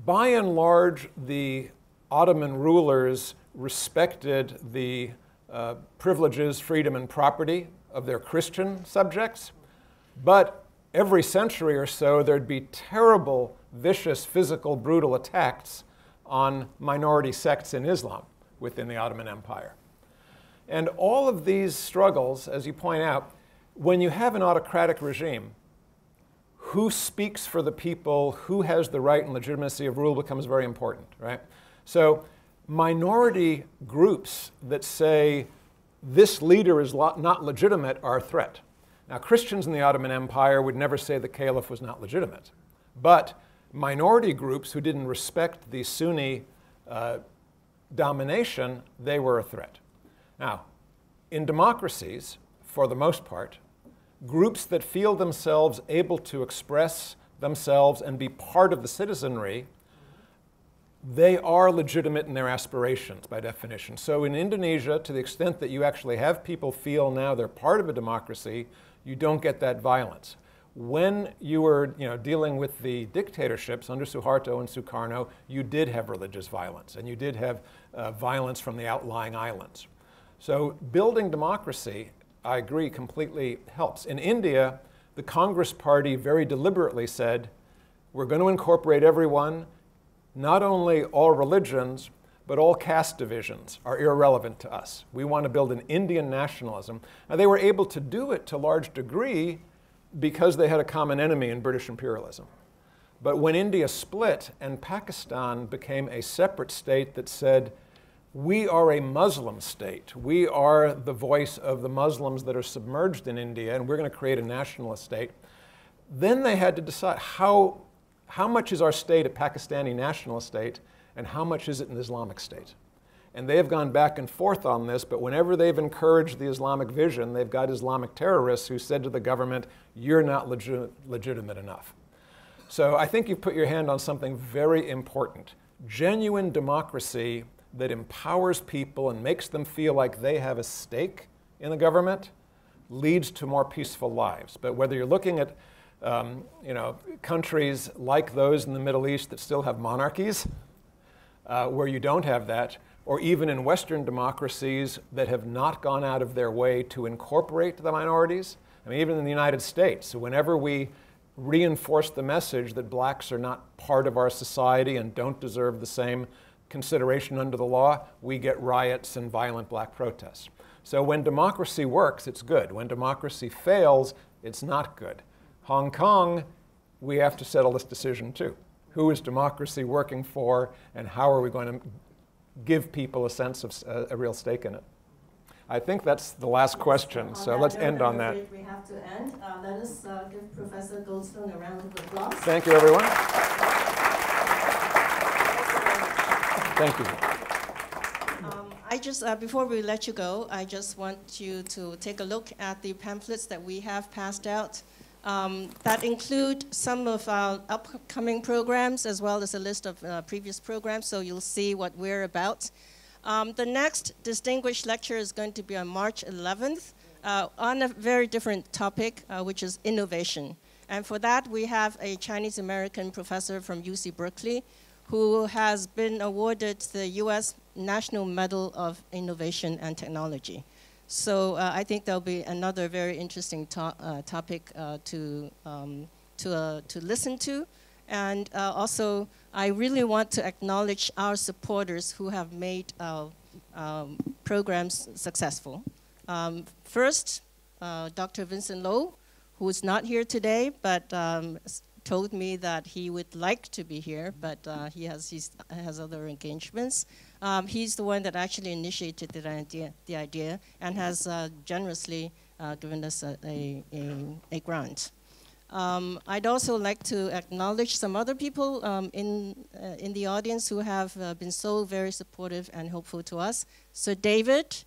By and large, the Ottoman rulers respected the privileges, freedom, and property of their Christian subjects. But every century or so, there'd be terrible, vicious, physical, brutal attacks on minority sects in Islam within the Ottoman Empire. And all of these struggles, as you point out, when you have an autocratic regime, who speaks for the people, who has the right and legitimacy of rule becomes very important, right? So minority groups that say this leader is not legitimate are a threat. Now, Christians in the Ottoman Empire would never say the caliph was not legitimate, but minority groups who didn't respect the Sunni domination, they were a threat. Now, in democracies, for the most part, groups that feel themselves able to express themselves and be part of the citizenry, they are legitimate in their aspirations by definition. So in Indonesia, to the extent that you actually have people feel now they're part of a democracy, you don't get that violence. When you were dealing with the dictatorships under Suharto and Sukarno, you did have religious violence, and you did have violence from the outlying islands. So building democracy, I agree, completely helps. In India, the Congress Party very deliberately said, we're going to incorporate everyone, not only all religions, but all caste divisions are irrelevant to us. We want to build an Indian nationalism. Now, they were able to do it to a large degree because they had a common enemy in British imperialism. But when India split and Pakistan became a separate state that said, we are a Muslim state, we are the voice of the Muslims that are submerged in India, and we're going to create a nationalist state, then they had to decide how much is our state a Pakistani nationalist state and how much is it an Islamic state? And they have gone back and forth on this, but whenever they've encouraged the Islamic vision, they've got Islamic terrorists who said to the government, you're not legitimate enough. So I think you've put your hand on something very important. Genuine democracy that empowers people and makes them feel like they have a stake in the government leads to more peaceful lives. But whether you're looking at countries like those in the Middle East that still have monarchies, where you don't have that, or even in Western democracies that have not gone out of their way to incorporate the minorities. I mean, even in the United States, whenever we reinforce the message that blacks are not part of our society and don't deserve the same consideration under the law, we get riots and violent black protests. So when democracy works, it's good. When democracy fails, it's not good. Hong Kong, we have to settle this decision too. Who is democracy working for, and how are we going to give people a sense of a real stake in it? I think that's the last question, so let's end on that. We have to end. Let us give Professor Goldstone a round of applause. Thank you, everyone. Thank you. I just, before we let you go, I just want you to take a look at the pamphlets that we have passed out that include some of our upcoming programs as well as a list of previous programs, so you'll see what we're about. The next distinguished lecture is going to be on March 11th on a very different topic, which is innovation. And for that, we have a Chinese-American professor from UC Berkeley who has been awarded the US National Medal of Innovation and Technology. So I think there'll be another very interesting topic to listen to. And also, I really want to acknowledge our supporters who have made our programs successful. First, Dr. Vincent Lo, who is not here today, but told me that he would like to be here, but he has other engagements. He's the one that actually initiated the idea and has generously given us a grant. I'd also like to acknowledge some other people in the audience who have been so very supportive and helpful to us. Sir David,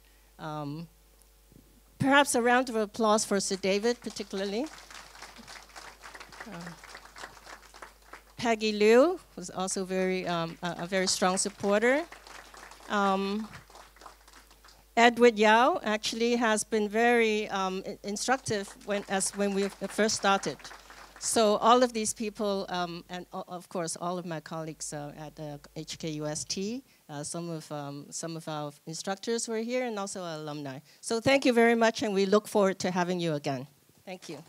perhaps a round of applause for Sir David particularly. Peggy Liu was also a very strong supporter. Edward Yao actually has been very instructive when we first started. So all of these people, and of course all of my colleagues at HKUST, some of our instructors were here, and also our alumni. So thank you very much, and we look forward to having you again. Thank you.